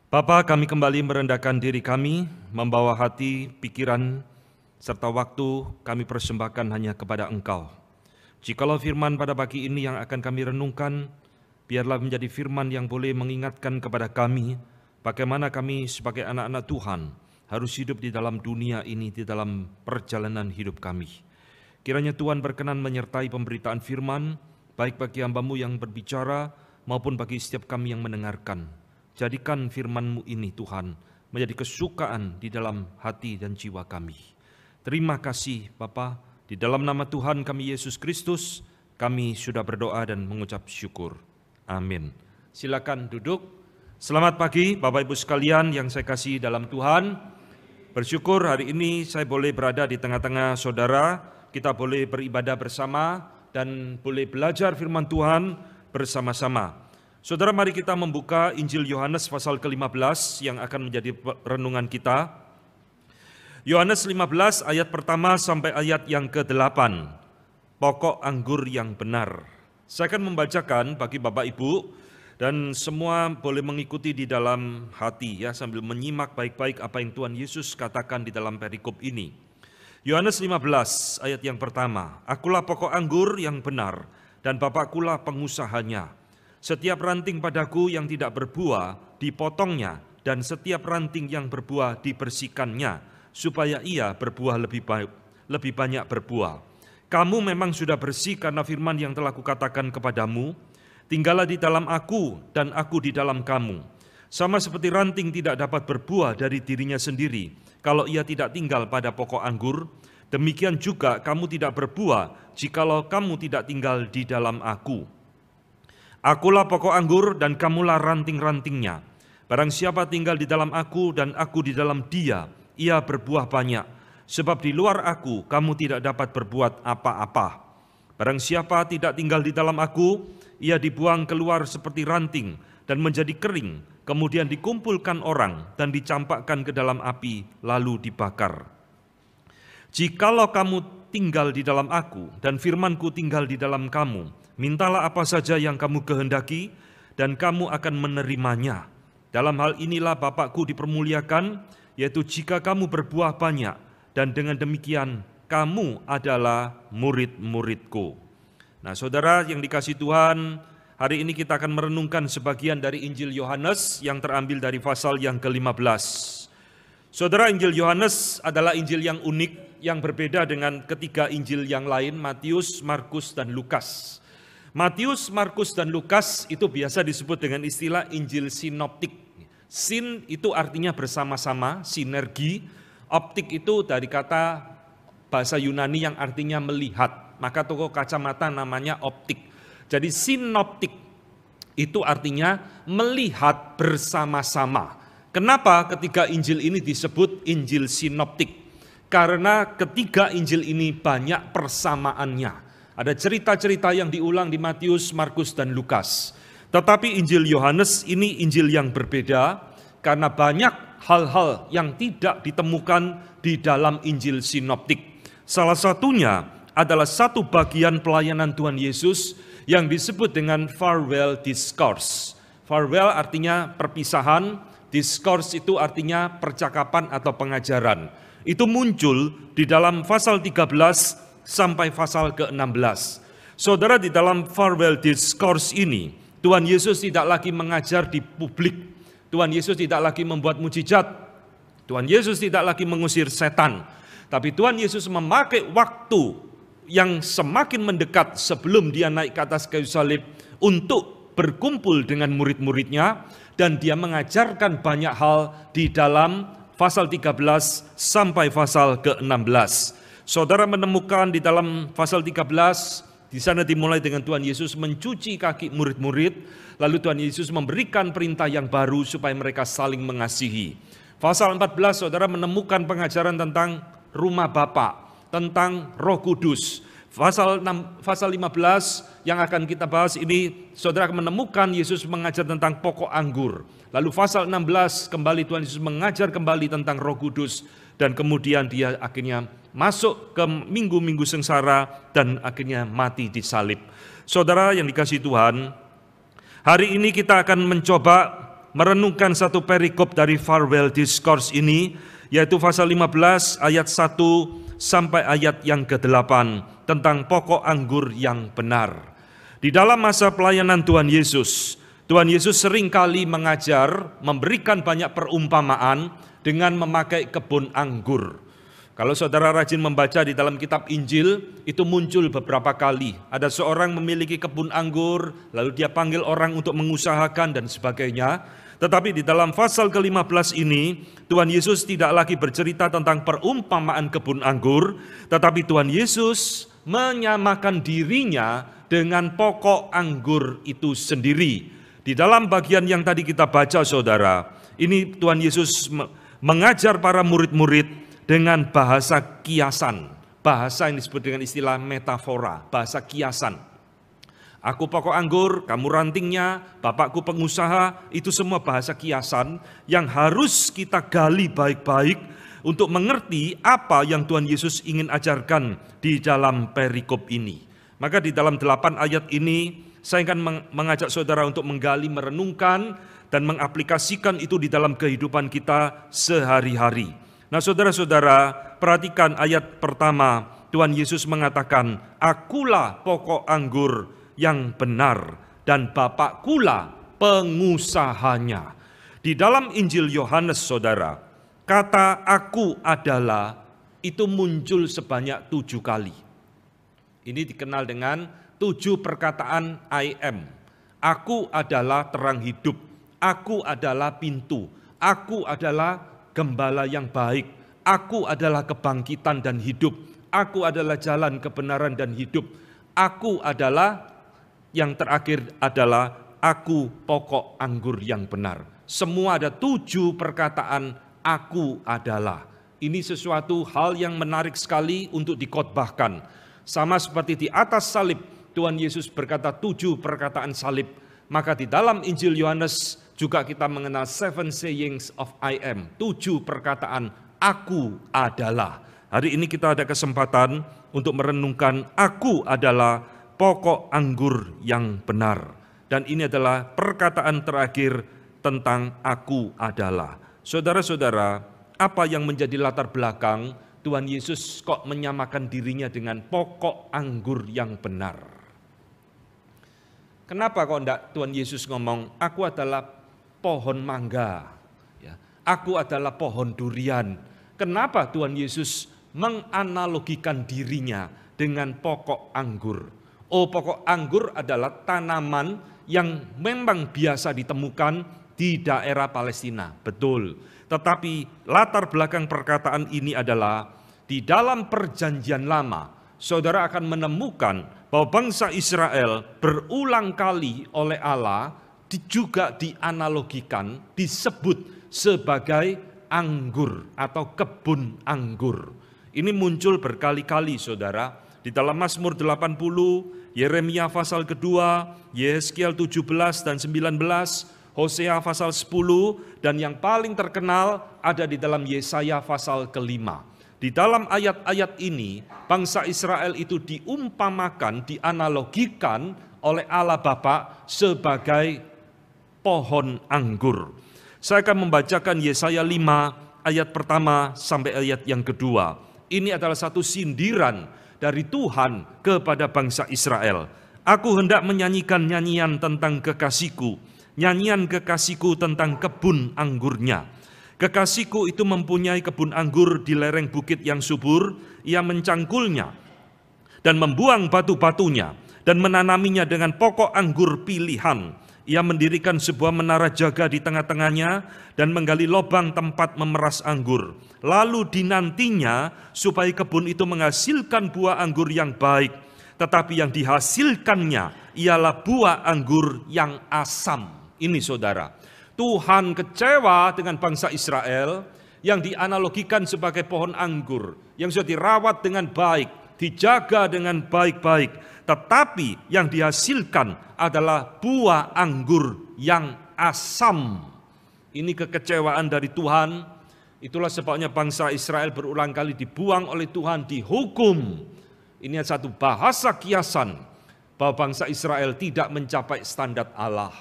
Bapa, kami kembali merendahkan diri kami, membawa hati, pikiran, serta waktu kami persembahkan hanya kepada Engkau. Jikalau firman pada pagi ini yang akan kami renungkan, biarlah menjadi firman yang boleh mengingatkan kepada kami, bagaimana kami sebagai anak-anak Tuhan harus hidup di dalam dunia ini, di dalam perjalanan hidup kami. Kiranya Tuhan berkenan menyertai pemberitaan firman, baik bagi hamba-Mu yang berbicara, maupun bagi setiap kami yang mendengarkan. Jadikan firman-Mu ini Tuhan menjadi kesukaan di dalam hati dan jiwa kami. Terima kasih Bapa, di dalam nama Tuhan kami Yesus Kristus, kami sudah berdoa dan mengucap syukur. Amin. Silakan duduk. Selamat pagi Bapak Ibu sekalian yang saya kasih dalam Tuhan. Bersyukur hari ini saya boleh berada di tengah-tengah saudara, kita boleh beribadah bersama dan boleh belajar firman Tuhan bersama-sama. Saudara, mari kita membuka Injil Yohanes pasal ke-15 yang akan menjadi renungan kita. Yohanes 15 ayat pertama sampai ayat yang ke-8. Pokok anggur yang benar. Saya akan membacakan bagi Bapak Ibu dan semua boleh mengikuti di dalam hati ya, sambil menyimak baik-baik apa yang Tuhan Yesus katakan di dalam perikop ini. Yohanes 15 ayat yang pertama. Akulah pokok anggur yang benar dan Bapakkulah pengusahanya. Setiap ranting padaku yang tidak berbuah dipotongnya, dan setiap ranting yang berbuah dibersihkannya, supaya ia berbuah lebih banyak berbuah. Kamu memang sudah bersih karena firman yang telah kukatakan kepadamu. Tinggallah di dalam aku dan aku di dalam kamu. Sama seperti ranting tidak dapat berbuah dari dirinya sendiri kalau ia tidak tinggal pada pokok anggur, demikian juga kamu tidak berbuah jikalau kamu tidak tinggal di dalam aku. Akulah pokok anggur dan kamulah ranting-rantingnya. Barang siapa tinggal di dalam aku dan aku di dalam dia, ia berbuah banyak. Sebab di luar aku, kamu tidak dapat berbuat apa-apa. Barang siapa tidak tinggal di dalam aku, ia dibuang keluar seperti ranting dan menjadi kering, kemudian dikumpulkan orang dan dicampakkan ke dalam api, lalu dibakar. Jikalau kamu tinggal di dalam aku dan firmanku tinggal di dalam kamu, mintalah apa saja yang kamu kehendaki, dan kamu akan menerimanya. Dalam hal inilah Bapakku dipermuliakan, yaitu jika kamu berbuah banyak, dan dengan demikian kamu adalah murid-muridku. Nah, saudara yang dikasihi Tuhan, hari ini kita akan merenungkan sebagian dari Injil Yohanes yang terambil dari pasal yang ke-15. Saudara, Injil Yohanes adalah Injil yang unik, yang berbeda dengan ketiga Injil yang lain, Matius, Markus, dan Lukas. Matius, Markus, dan Lukas itu biasa disebut dengan istilah Injil sinoptik. Sin itu artinya bersama-sama, sinergi. Optik itu dari kata bahasa Yunani yang artinya melihat. Maka toko kacamata namanya optik. Jadi sinoptik itu artinya melihat bersama-sama. Kenapa ketiga Injil ini disebut Injil sinoptik? Karena ketiga Injil ini banyak persamaannya. Ada cerita-cerita yang diulang di Matius, Markus, dan Lukas. Tetapi Injil Yohanes ini Injil yang berbeda karena banyak hal-hal yang tidak ditemukan di dalam Injil sinoptik. Salah satunya adalah satu bagian pelayanan Tuhan Yesus yang disebut dengan farewell discourse. Farewell artinya perpisahan, discourse itu artinya percakapan atau pengajaran. Itu muncul di dalam pasal 13 sampai pasal ke-16. Saudara, di dalam farewell discourse ini, Tuhan Yesus tidak lagi mengajar di publik. Tuhan Yesus tidak lagi membuat mujizat. Tuhan Yesus tidak lagi mengusir setan. Tapi Tuhan Yesus memakai waktu yang semakin mendekat sebelum dia naik ke atas kayu salib untuk berkumpul dengan murid-muridnya, dan dia mengajarkan banyak hal di dalam pasal 13 sampai pasal ke-16. Saudara menemukan di dalam pasal 13, di sana dimulai dengan Tuhan Yesus mencuci kaki murid-murid, lalu Tuhan Yesus memberikan perintah yang baru supaya mereka saling mengasihi. Pasal 14, saudara menemukan pengajaran tentang rumah Bapa, tentang Roh Kudus. Pasal 15 yang akan kita bahas ini, saudara menemukan Yesus mengajar tentang pokok anggur. Lalu pasal 16 kembali Tuhan Yesus mengajar kembali tentang Roh Kudus, dan kemudian dia akhirnya masuk ke minggu-minggu sengsara dan akhirnya mati di salib. Saudara yang dikasihi Tuhan, hari ini kita akan mencoba merenungkan satu perikop dari Farewell Discourse ini, yaitu pasal 15 ayat 1 sampai ayat yang ke-8 tentang pokok anggur yang benar. Di dalam masa pelayanan Tuhan Yesus seringkali mengajar, memberikan banyak perumpamaan dengan memakai kebun anggur. Kalau saudara rajin membaca di dalam kitab Injil, itu muncul beberapa kali. Ada seorang memiliki kebun anggur, lalu dia panggil orang untuk mengusahakan dan sebagainya. Tetapi di dalam pasal ke-15 ini, Tuhan Yesus tidak lagi bercerita tentang perumpamaan kebun anggur, tetapi Tuhan Yesus menyamakan dirinya dengan pokok anggur itu sendiri. Di dalam bagian yang tadi kita baca, saudara, ini Tuhan Yesus mengajar para murid-murid dengan bahasa kiasan, bahasa yang disebut dengan istilah metafora, bahasa kiasan. Aku pokok anggur, kamu rantingnya, Bapakku pengusaha, itu semua bahasa kiasan yang harus kita gali baik-baik untuk mengerti apa yang Tuhan Yesus ingin ajarkan di dalam perikop ini. Maka di dalam 8 ayat ini, saya akan mengajak saudara untuk menggali, merenungkan, dan mengaplikasikan itu di dalam kehidupan kita sehari-hari. Nah, saudara-saudara, perhatikan ayat pertama. Tuhan Yesus mengatakan, "Akulah pokok anggur yang benar dan Bapakkulah pengusahanya." Di dalam Injil Yohanes, saudara, kata "aku adalah" itu muncul sebanyak 7 kali. Ini dikenal dengan 7 perkataan I am. Aku adalah terang hidup, aku adalah pintu, aku adalah gembala yang baik, aku adalah kebangkitan dan hidup, aku adalah jalan kebenaran dan hidup, aku adalah, yang terakhir adalah aku pokok anggur yang benar. Semua ada 7 perkataan aku adalah. Ini sesuatu hal yang menarik sekali untuk dikhotbahkan. Sama seperti di atas salib, Tuhan Yesus berkata 7 perkataan salib. Maka di dalam Injil Yohanes juga kita mengenal 7 sayings of I am, 7 perkataan aku adalah. Hari ini kita ada kesempatan untuk merenungkan aku adalah pokok anggur yang benar. Dan ini adalah perkataan terakhir tentang aku adalah. Saudara-saudara, apa yang menjadi latar belakang Tuhan Yesus kok menyamakan dirinya dengan pokok anggur yang benar? Kenapa kok enggak Tuhan Yesus ngomong, aku adalah pohon mangga, ya, aku adalah pohon durian. Kenapa Tuhan Yesus menganalogikan dirinya dengan pokok anggur? Oh, pokok anggur adalah tanaman yang memang biasa ditemukan di daerah Palestina, betul. Tetapi latar belakang perkataan ini adalah di dalam perjanjian lama, saudara akan menemukan bahwa bangsa Israel berulang kali oleh Allah juga dianalogikan, disebut sebagai anggur atau kebun anggur. Ini muncul berkali-kali, saudara, di dalam Mazmur 80, Yeremia pasal kedua, Yeskiel 17 dan 19, Hosea pasal 10, dan yang paling terkenal ada di dalam Yesaya pasal kelima. Di dalam ayat-ayat ini, bangsa Israel itu diumpamakan, dianalogikan oleh Allah Bapa sebagai pohon anggur. Saya akan membacakan Yesaya 5 ayat pertama sampai ayat yang kedua. Ini adalah satu sindiran dari Tuhan kepada bangsa Israel. Aku hendak menyanyikan nyanyian tentang kekasihku, nyanyian kekasihku tentang kebun anggurnya. Kekasihku itu mempunyai kebun anggur di lereng bukit yang subur, ia mencangkulnya dan membuang batu-batunya dan menanaminya dengan pokok anggur pilihan. Ia mendirikan sebuah menara jaga di tengah-tengahnya dan menggali lubang tempat memeras anggur. Lalu dinantinya supaya kebun itu menghasilkan buah anggur yang baik, tetapi yang dihasilkannya ialah buah anggur yang asam. Ini saudara, Tuhan kecewa dengan bangsa Israel yang dianalogikan sebagai pohon anggur yang sudah dirawat dengan baik, dijaga dengan baik-baik, tetapi yang dihasilkan adalah buah anggur yang asam. Ini kekecewaan dari Tuhan. Itulah sebabnya bangsa Israel berulang kali dibuang oleh Tuhan, dihukum. Ini adalah satu bahasa kiasan bahwa bangsa Israel tidak mencapai standar Allah.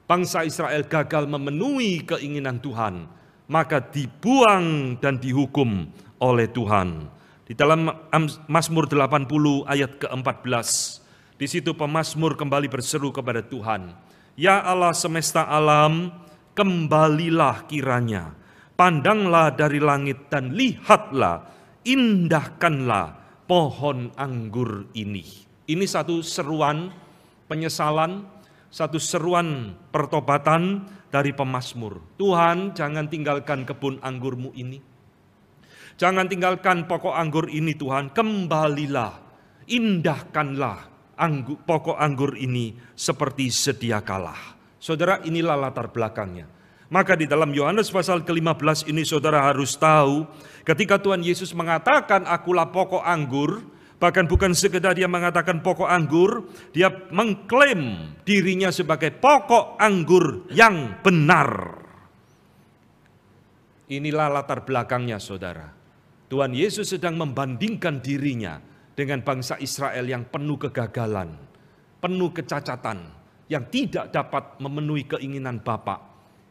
bangsa Israel gagal memenuhi keinginan Tuhan, maka dibuang dan dihukum oleh Tuhan. Di dalam Mazmur 80 ayat ke-14, di situ pemazmur kembali berseru kepada Tuhan, "Ya Allah semesta alam, kembalilah kiranya, pandanglah dari langit dan lihatlah, indahkanlah pohon anggur ini." Ini satu seruan penyesalan, satu seruan pertobatan dari pemazmur. Tuhan, jangan tinggalkan kebun anggurmu ini. Jangan tinggalkan pokok anggur ini Tuhan, kembalilah, indahkanlah pokok anggur ini seperti sedia kala. Saudara, inilah latar belakangnya. Maka di dalam Yohanes pasal ke-15 ini saudara harus tahu, ketika Tuhan Yesus mengatakan akulah pokok anggur, bahkan bukan sekedar dia mengatakan pokok anggur, dia mengklaim dirinya sebagai pokok anggur yang benar. Inilah latar belakangnya saudara. Tuhan Yesus sedang membandingkan dirinya dengan bangsa Israel yang penuh kegagalan, penuh kecacatan, yang tidak dapat memenuhi keinginan Bapa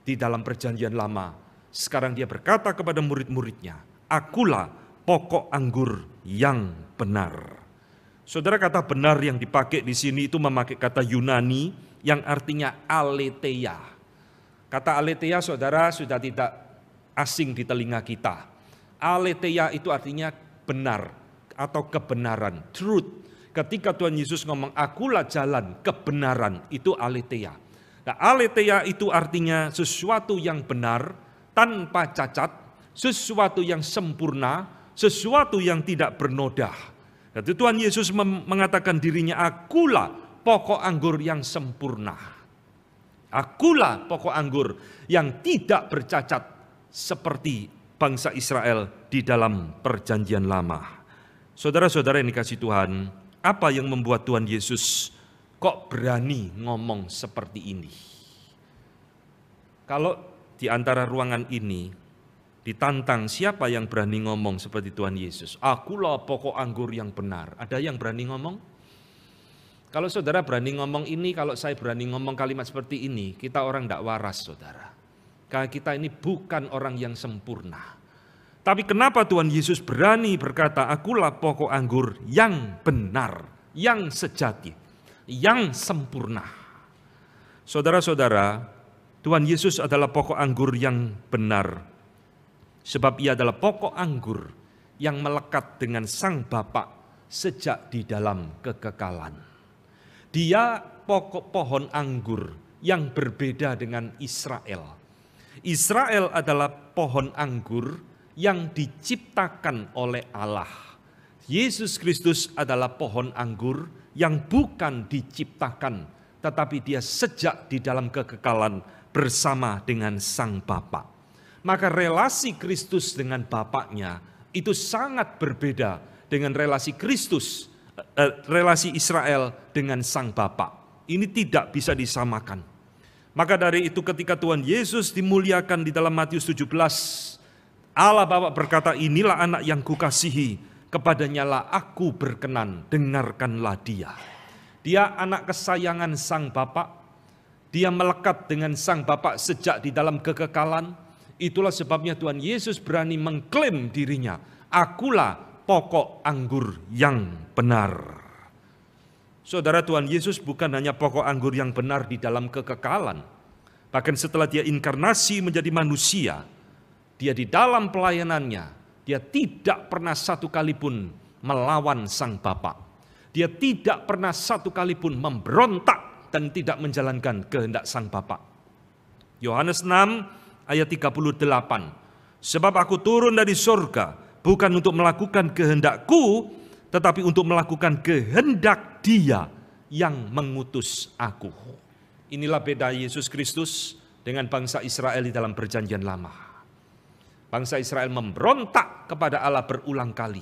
di dalam perjanjian lama. Sekarang dia berkata kepada murid-muridnya, akulah pokok anggur yang benar. Saudara, kata benar yang dipakai di sini itu memakai kata Yunani yang artinya aletheia. Kata aletheia saudara sudah tidak asing di telinga kita. Aletheia itu artinya benar atau kebenaran, truth. Ketika Tuhan Yesus ngomong akulah jalan kebenaran, itu aletheia. Nah, aletheia itu artinya sesuatu yang benar, tanpa cacat, sesuatu yang sempurna, sesuatu yang tidak bernoda. Jadi Tuhan Yesus mengatakan dirinya, akulah pokok anggur yang sempurna. Akulah pokok anggur yang tidak bercacat seperti bangsa Israel di dalam perjanjian lama. Saudara-saudara yang dikasihi Tuhan, apa yang membuat Tuhan Yesus kok berani ngomong seperti ini? Kalau di antara ruangan ini ditantang siapa yang berani ngomong seperti Tuhan Yesus, akulah pokok anggur yang benar. Ada yang berani ngomong? Kalau saudara berani ngomong ini, kalau saya berani ngomong kalimat seperti ini, kita orang tidak waras saudara. Karena kita ini bukan orang yang sempurna. Tapi kenapa Tuhan Yesus berani berkata, akulah pokok anggur yang benar, yang sejati, yang sempurna. Saudara-saudara, Tuhan Yesus adalah pokok anggur yang benar. Sebab ia adalah pokok anggur yang melekat dengan Sang Bapa sejak di dalam kekekalan. Dia pokok pohon anggur yang berbeda dengan Israel. Israel adalah pohon anggur yang diciptakan oleh Allah. Yesus Kristus adalah pohon anggur yang bukan diciptakan, tetapi dia sejak di dalam kekekalan bersama dengan Sang Bapa. Maka relasi Kristus dengan Bapaknya itu sangat berbeda dengan relasi relasi Israel dengan Sang Bapa. Ini tidak bisa disamakan. Maka dari itu ketika Tuhan Yesus dimuliakan di dalam Matius 17, Allah Bapa berkata, inilah anak yang kukasihi, kepadanya lah aku berkenan, dengarkanlah dia. Dia anak kesayangan Sang Bapa, dia melekat dengan Sang Bapa sejak di dalam kekekalan. Itulah sebabnya Tuhan Yesus berani mengklaim dirinya, akulah pokok anggur yang benar. Saudara, Tuhan Yesus bukan hanya pokok anggur yang benar di dalam kekekalan. Bahkan setelah dia inkarnasi menjadi manusia, dia di dalam pelayanannya, dia tidak pernah satu kali pun melawan Sang Bapa. Dia tidak pernah satu kali pun memberontak dan tidak menjalankan kehendak Sang Bapa. Yohanes 6 ayat 38. Sebab aku turun dari surga bukan untuk melakukan kehendakku, tetapi untuk melakukan kehendak Dia yang mengutus aku. Inilah beda Yesus Kristus dengan bangsa Israel di dalam perjanjian lama. Bangsa Israel memberontak kepada Allah berulang kali.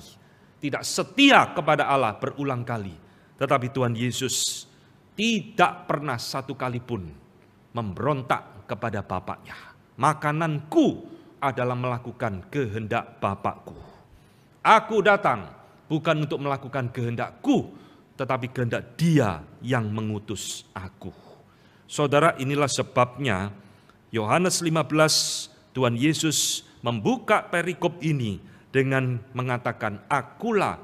Tidak setia kepada Allah berulang kali. Tetapi Tuhan Yesus tidak pernah satu kali pun memberontak kepada Bapaknya. Makananku adalah melakukan kehendak Bapakku. Aku datang bukan untuk melakukan kehendakku, tetapi kehendak Dia yang mengutus aku. Saudara, inilah sebabnya Yohanes 15 Tuhan Yesus membuka perikop ini dengan mengatakan, akulah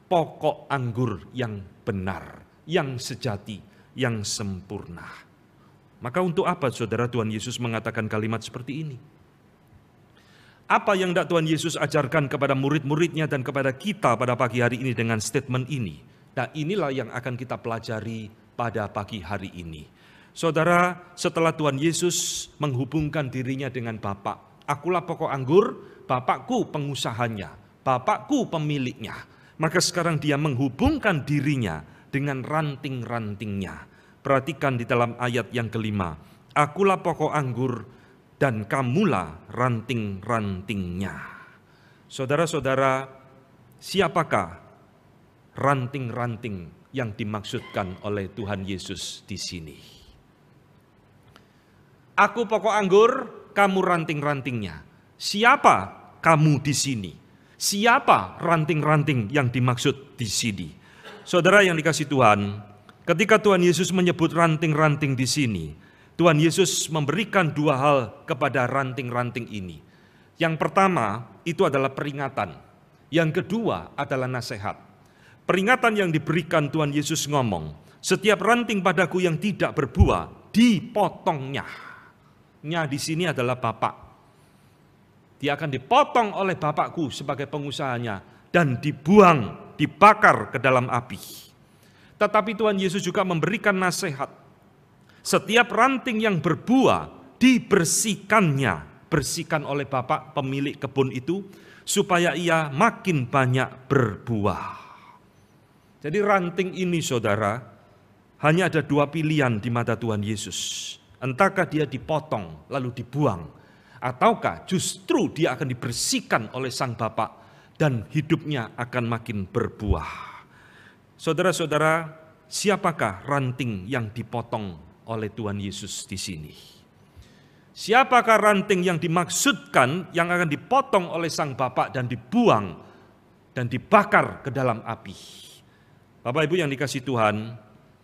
pokok anggur yang benar, yang sejati, yang sempurna. Maka untuk apa saudara Tuhan Yesus mengatakan kalimat seperti ini? Apa yang hendak Tuhan Yesus ajarkan kepada murid-muridnya dan kepada kita pada pagi hari ini dengan statement ini? Nah, inilah yang akan kita pelajari pada pagi hari ini. Saudara, setelah Tuhan Yesus menghubungkan dirinya dengan Bapa, akulah pokok anggur, Bapakku pengusahanya, Bapakku pemiliknya. Maka sekarang dia menghubungkan dirinya dengan ranting-rantingnya. Perhatikan di dalam ayat yang kelima, akulah pokok anggur dan kamulah ranting-rantingnya. Saudara-saudara, siapakah ranting-ranting yang dimaksudkan oleh Tuhan Yesus di sini? Aku pokok anggur, kamu ranting-rantingnya. Siapa kamu di sini? Siapa ranting-ranting yang dimaksud di sini? Saudara yang dikasihi Tuhan, ketika Tuhan Yesus menyebut ranting-ranting di sini, Tuhan Yesus memberikan dua hal kepada ranting-ranting ini. Yang pertama itu adalah peringatan. Yang kedua adalah nasihat. Peringatan yang diberikan Tuhan Yesus ngomong, setiap ranting padaku yang tidak berbuah, dipotongnya. Nya di sini adalah Bapak. Dia akan dipotong oleh Bapakku sebagai pengusahanya dan dibuang, dibakar ke dalam api. Tetapi Tuhan Yesus juga memberikan nasihat. Setiap ranting yang berbuah dibersihkannya, bersihkan oleh Bapak pemilik kebun itu supaya ia makin banyak berbuah. Jadi ranting ini saudara, hanya ada dua pilihan di mata Tuhan Yesus. Entahkah dia dipotong lalu dibuang, ataukah justru dia akan dibersihkan oleh Sang Bapa dan hidupnya akan makin berbuah. Saudara-saudara, siapakah ranting yang dipotong oleh Tuhan Yesus di sini? Siapakah ranting yang dimaksudkan yang akan dipotong oleh Sang Bapa dan dibuang dan dibakar ke dalam api? Bapak Ibu yang dikasihi Tuhan,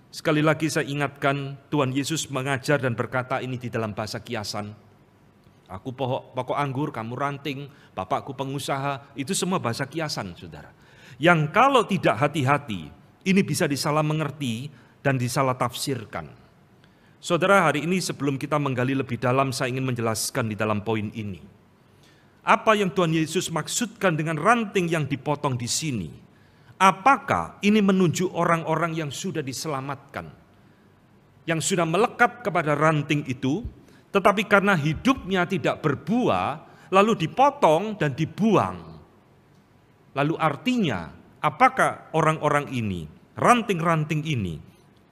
sekali lagi saya ingatkan, Tuhan Yesus mengajar dan berkata ini di dalam bahasa kiasan. Aku pokok anggur, kamu ranting, Bapakku pengusaha, itu semua bahasa kiasan saudara. Yang kalau tidak hati-hati, ini bisa disalah mengerti dan disalah tafsirkan. Saudara, hari ini sebelum kita menggali lebih dalam, saya ingin menjelaskan di dalam poin ini. Apa yang Tuhan Yesus maksudkan dengan ranting yang dipotong di sini? Apakah ini menunjuk orang-orang yang sudah diselamatkan, yang sudah melekat kepada ranting itu, tetapi karena hidupnya tidak berbuah, lalu dipotong dan dibuang? Lalu artinya, apakah orang-orang ini, ranting-ranting ini,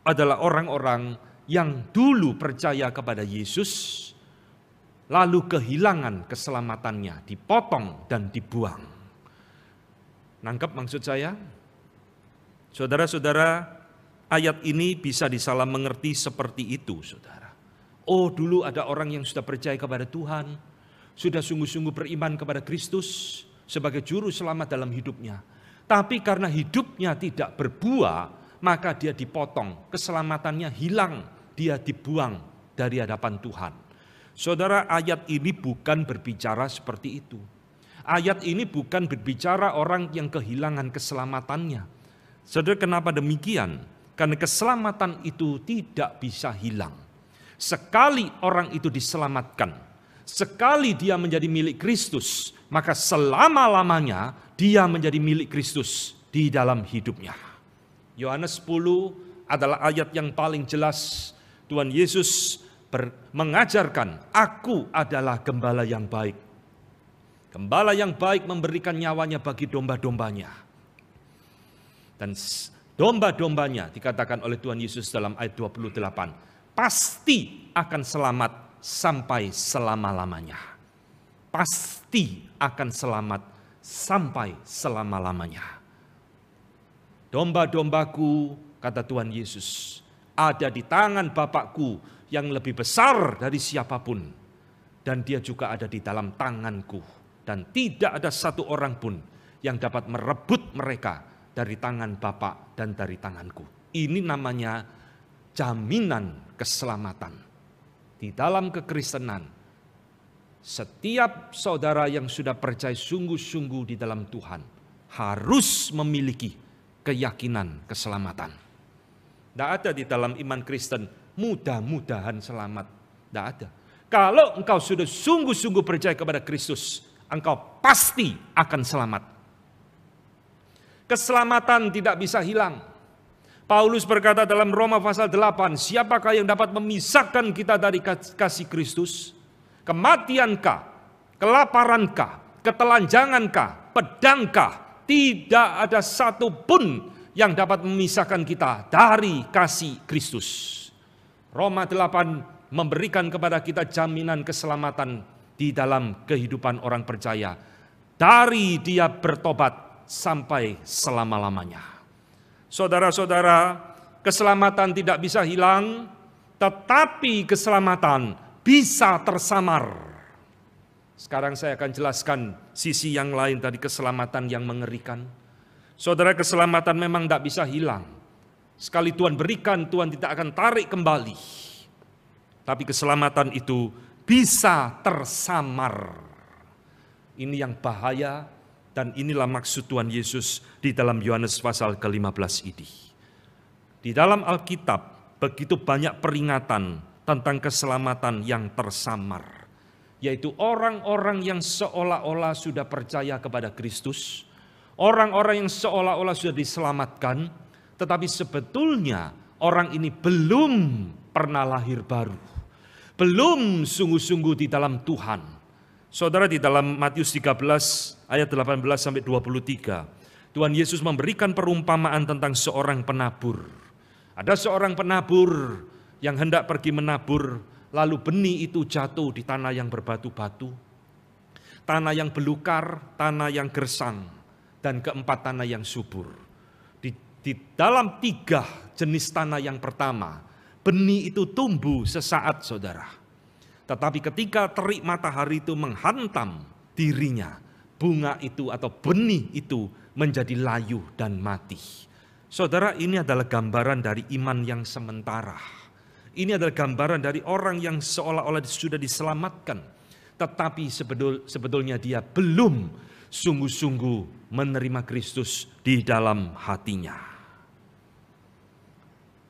adalah orang-orang yang dulu percaya kepada Yesus, lalu kehilangan keselamatannya, dipotong dan dibuang? Nangkep maksud saya? Saudara-saudara, ayat ini bisa disalah mengerti seperti itu, saudara. Oh, dulu ada orang yang sudah percaya kepada Tuhan, sudah sungguh-sungguh beriman kepada Kristus sebagai juru selamat dalam hidupnya. Tapi karena hidupnya tidak berbuah, maka dia dipotong, keselamatannya hilang, dia dibuang dari hadapan Tuhan. Saudara, ayat ini bukan berbicara seperti itu. Ayat ini bukan berbicara orang yang kehilangan keselamatannya. Saudara, kenapa demikian? Karena keselamatan itu tidak bisa hilang. Sekali orang itu diselamatkan, sekali dia menjadi milik Kristus, maka selama-lamanya dia menjadi milik Kristus di dalam hidupnya. Yohanes 10 adalah ayat yang paling jelas. Tuhan Yesus mengajarkan, aku adalah gembala yang baik. Gembala yang baik memberikan nyawanya bagi domba-dombanya. Dan domba-dombanya dikatakan oleh Tuhan Yesus dalam ayat 28, pasti akan selamat sampai selama-lamanya. Pasti akan selamat sampai selama-lamanya. Domba-dombaku, kata Tuhan Yesus, ada di tangan Bapakku yang lebih besar dari siapapun. Dan dia juga ada di dalam tanganku. Dan tidak ada satu orang pun yang dapat merebut mereka dari tangan Bapa dan dari tanganku. Ini namanya jaminan keselamatan. Di dalam kekristenan, setiap saudara yang sudah percaya sungguh-sungguh di dalam Tuhan harus memiliki keyakinan keselamatan. Tidak ada di dalam iman Kristen mudah-mudahan selamat. Tidak ada. Kalau engkau sudah sungguh-sungguh percaya kepada Kristus, engkau pasti akan selamat. Keselamatan tidak bisa hilang. Paulus berkata dalam Roma pasal 8, siapakah yang dapat memisahkan kita dari kasih Kristus? Kematiankah, kelaparankah, ketelanjangankah, pedangkah? Tidak ada satu pun yang dapat memisahkan kita dari kasih Kristus. Roma 8 memberikan kepada kita jaminan keselamatan di dalam kehidupan orang percaya. Dari dia bertobat sampai selama-lamanya. Saudara-saudara, keselamatan tidak bisa hilang, tetapi keselamatan bisa tersamar. Sekarang saya akan jelaskan sisi yang lain tadi keselamatan yang mengerikan. Saudara, keselamatan memang tidak bisa hilang. Sekali Tuhan berikan, Tuhan tidak akan tarik kembali. Tapi keselamatan itu bisa tersamar. Ini yang bahaya. Dan inilah maksud Tuhan Yesus di dalam Yohanes pasal ke-15 ini. Di dalam Alkitab begitu banyak peringatan tentang keselamatan yang tersamar. Yaitu orang-orang yang seolah-olah sudah percaya kepada Kristus. Orang-orang yang seolah-olah sudah diselamatkan. Tetapi sebetulnya orang ini belum pernah lahir baru. Belum sungguh-sungguh di dalam Tuhan. Saudara, di dalam Matius 13 ayat 18 sampai 23, Tuhan Yesus memberikan perumpamaan tentang seorang penabur. Ada seorang penabur yang hendak pergi menabur, lalu benih itu jatuh di tanah yang berbatu-batu, tanah yang belukar, tanah yang gersang, dan keempat tanah yang subur. Di dalam 3 jenis tanah yang pertama, benih itu tumbuh sesaat, saudara. Tetapi ketika terik matahari itu menghantam dirinya, bunga itu atau benih itu menjadi layu dan mati. Saudara, ini adalah gambaran dari iman yang sementara. Ini adalah gambaran dari orang yang seolah-olah sudah diselamatkan. Tetapi sebetulnya dia belum sungguh-sungguh menerima Kristus di dalam hatinya.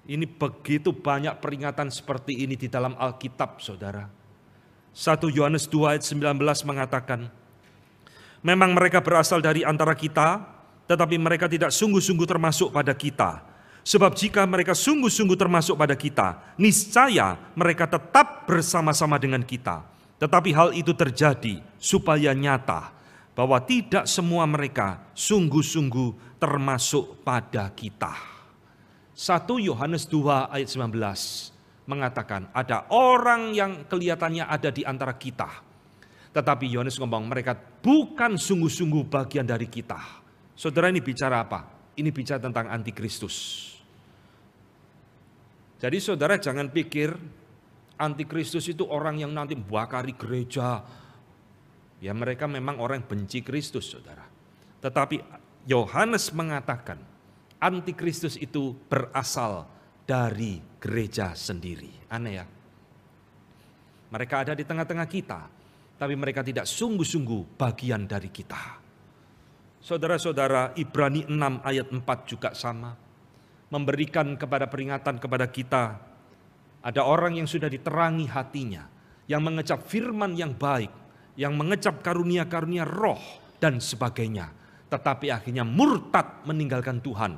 Ini begitu banyak peringatan seperti ini di dalam Alkitab, saudara. 1 Yohanes 2 ayat 19 mengatakan, memang mereka berasal dari antara kita, tetapi mereka tidak sungguh-sungguh termasuk pada kita. Sebab jika mereka sungguh-sungguh termasuk pada kita, niscaya mereka tetap bersama-sama dengan kita. Tetapi hal itu terjadi supaya nyata bahwa tidak semua mereka sungguh-sungguh termasuk pada kita. 1 Yohanes 2 ayat 19 mengatakan ada orang yang kelihatannya ada di antara kita. Tetapi Yohanes ngomong mereka bukan sungguh-sungguh bagian dari kita. Saudara, ini bicara apa? Ini bicara tentang antikristus. Jadi saudara jangan pikir antikristus itu orang yang nanti membakari gereja. Ya, mereka memang orang yang benci Kristus, saudara. Tetapi Yohanes mengatakan antikristus itu berasal dari gereja sendiri. Aneh ya. Mereka ada di tengah-tengah kita, tapi mereka tidak sungguh-sungguh bagian dari kita. Saudara-saudara, Ibrani 6 ayat 4 juga sama. Memberikan kepada peringatan kepada kita. Ada orang yang sudah diterangi hatinya, yang mengecap firman yang baik, yang mengecap karunia-karunia roh dan sebagainya. Tetapi akhirnya murtad meninggalkan Tuhan.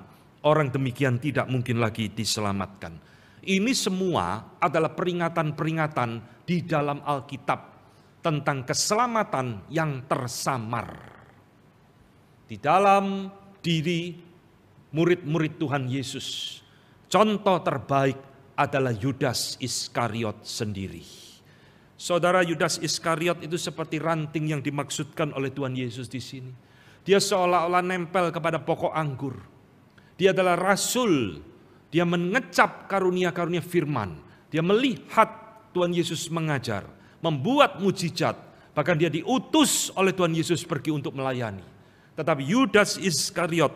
Orang demikian tidak mungkin lagi diselamatkan. Ini semua adalah peringatan-peringatan di dalam Alkitab tentang keselamatan yang tersamar. Di dalam diri murid-murid Tuhan Yesus, contoh terbaik adalah Yudas Iskariot sendiri. Saudara, Yudas Iskariot itu seperti ranting yang dimaksudkan oleh Tuhan Yesus di sini. Dia seolah-olah nempel kepada pokok anggur. Dia adalah rasul, dia mengecap karunia-karunia firman. Dia melihat Tuhan Yesus mengajar, membuat mujizat. Bahkan dia diutus oleh Tuhan Yesus pergi untuk melayani. Tetapi Yudas Iskariot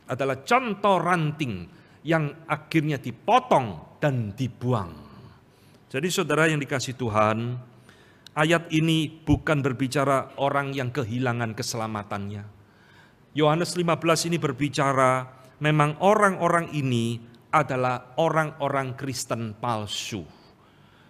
adalah contoh ranting yang akhirnya dipotong dan dibuang. Jadi saudara yang dikasihi Tuhan, ayat ini bukan berbicara orang yang kehilangan keselamatannya. Yohanes 15 ini berbicara memang orang-orang ini adalah orang-orang Kristen palsu.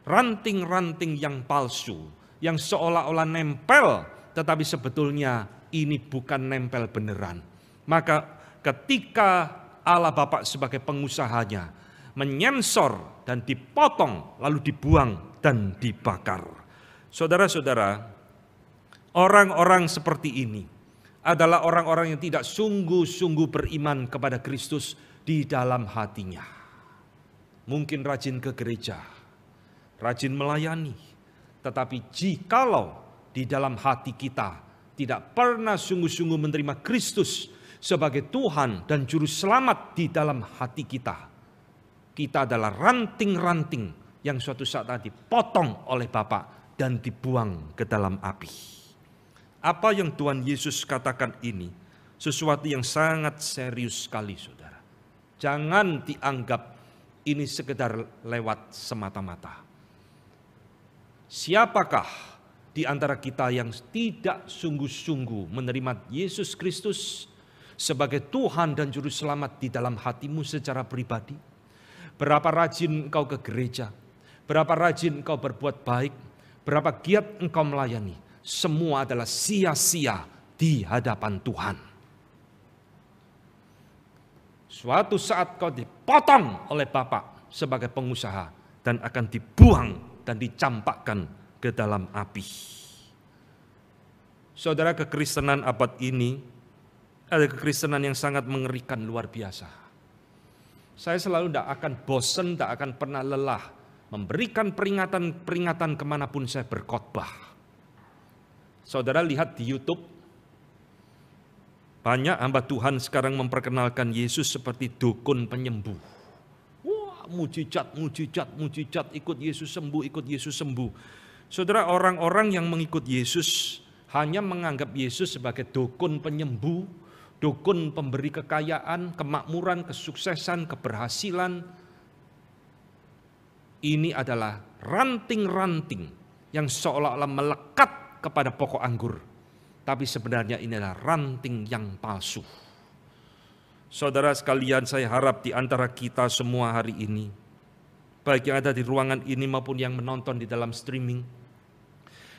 Ranting-ranting yang palsu, yang seolah-olah nempel, tetapi sebetulnya ini bukan nempel beneran. Maka ketika Allah Bapa sebagai pengusahanya menyensor dan dipotong, lalu dibuang dan dibakar. Saudara-saudara, orang-orang seperti ini adalah orang-orang yang tidak sungguh-sungguh beriman kepada Kristus di dalam hatinya. Mungkin rajin ke gereja, rajin melayani, tetapi jikalau di dalam hati kita tidak pernah sungguh-sungguh menerima Kristus sebagai Tuhan dan Juru Selamat di dalam hati kita, kita adalah ranting-ranting yang suatu saat dipotong oleh Bapa dan dibuang ke dalam api. Apa yang Tuhan Yesus katakan ini sesuatu yang sangat serius sekali, saudara. Jangan dianggap ini sekedar lewat semata-mata. Siapakah di antara kita yang tidak sungguh-sungguh menerima Yesus Kristus sebagai Tuhan dan Juru Selamat di dalam hatimu secara pribadi? Berapa rajin engkau ke gereja, berapa rajin engkau berbuat baik, berapa giat engkau melayani, semua adalah sia-sia di hadapan Tuhan. Suatu saat kau dipotong oleh Bapa sebagai pengusaha dan akan dibuang dan dicampakkan ke dalam api. Saudara, kekristenan abad ini ada kekristenan yang sangat mengerikan, luar biasa. Saya selalu tidak akan bosan, tidak akan pernah lelah memberikan peringatan-peringatan kemanapun saya berkhotbah. Saudara lihat di YouTube, banyak hamba Tuhan sekarang memperkenalkan Yesus seperti dukun penyembuh. Wah, mujizat, ikut Yesus sembuh, ikut Yesus sembuh. Saudara, orang-orang yang mengikut Yesus hanya menganggap Yesus sebagai dukun penyembuh, dukun pemberi kekayaan, kemakmuran, kesuksesan, keberhasilan. Ini adalah ranting-ranting yang seolah-olah melekat kepada pokok anggur. Tapi sebenarnya ini adalah ranting yang palsu. Saudara sekalian, saya harap di antara kita semua hari ini, baik yang ada di ruangan ini maupun yang menonton di dalam streaming,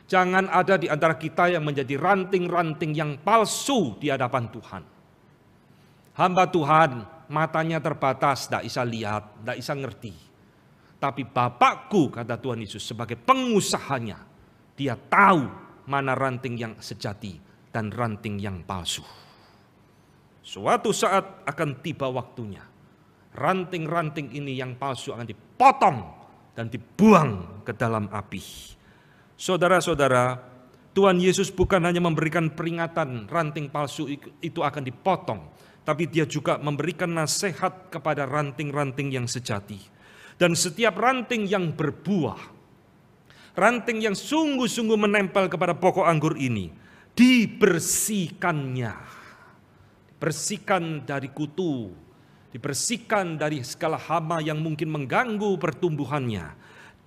jangan ada di antara kita yang menjadi ranting-ranting yang palsu di hadapan Tuhan. Hamba Tuhan, matanya terbatas, tidak bisa lihat, tidak bisa ngerti. Tapi Bapakku, kata Tuhan Yesus, sebagai pengusahanya, Dia tahu mana ranting yang sejati dan ranting yang palsu. Suatu saat akan tiba waktunya, ranting-ranting ini yang palsu akan dipotong dan dibuang ke dalam api. Saudara-saudara, Tuhan Yesus bukan hanya memberikan peringatan ranting palsu itu akan dipotong, tapi Dia juga memberikan nasihat kepada ranting-ranting yang sejati. Dan setiap ranting yang berbuah, ranting yang sungguh-sungguh menempel kepada pokok anggur ini, dibersihkannya. Dibersihkan dari kutu, dibersihkan dari segala hama yang mungkin mengganggu pertumbuhannya,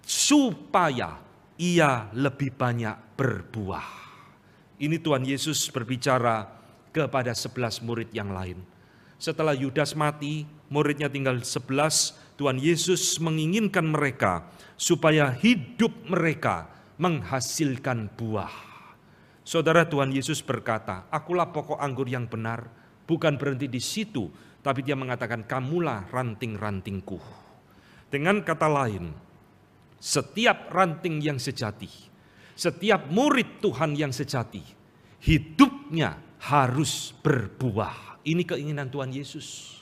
supaya ia lebih banyak berbuah. Ini Tuhan Yesus berbicara kepada 11 murid yang lain. Setelah Yudas mati, muridnya tinggal 11, Tuhan Yesus menginginkan mereka supaya hidup mereka menghasilkan buah. Saudara, Tuhan Yesus berkata, akulah pokok anggur yang benar, bukan berhenti di situ, tapi Dia mengatakan, kamulah ranting-rantingku. Dengan kata lain, setiap ranting yang sejati, setiap murid Tuhan yang sejati, hidupnya harus berbuah. Ini keinginan Tuhan Yesus.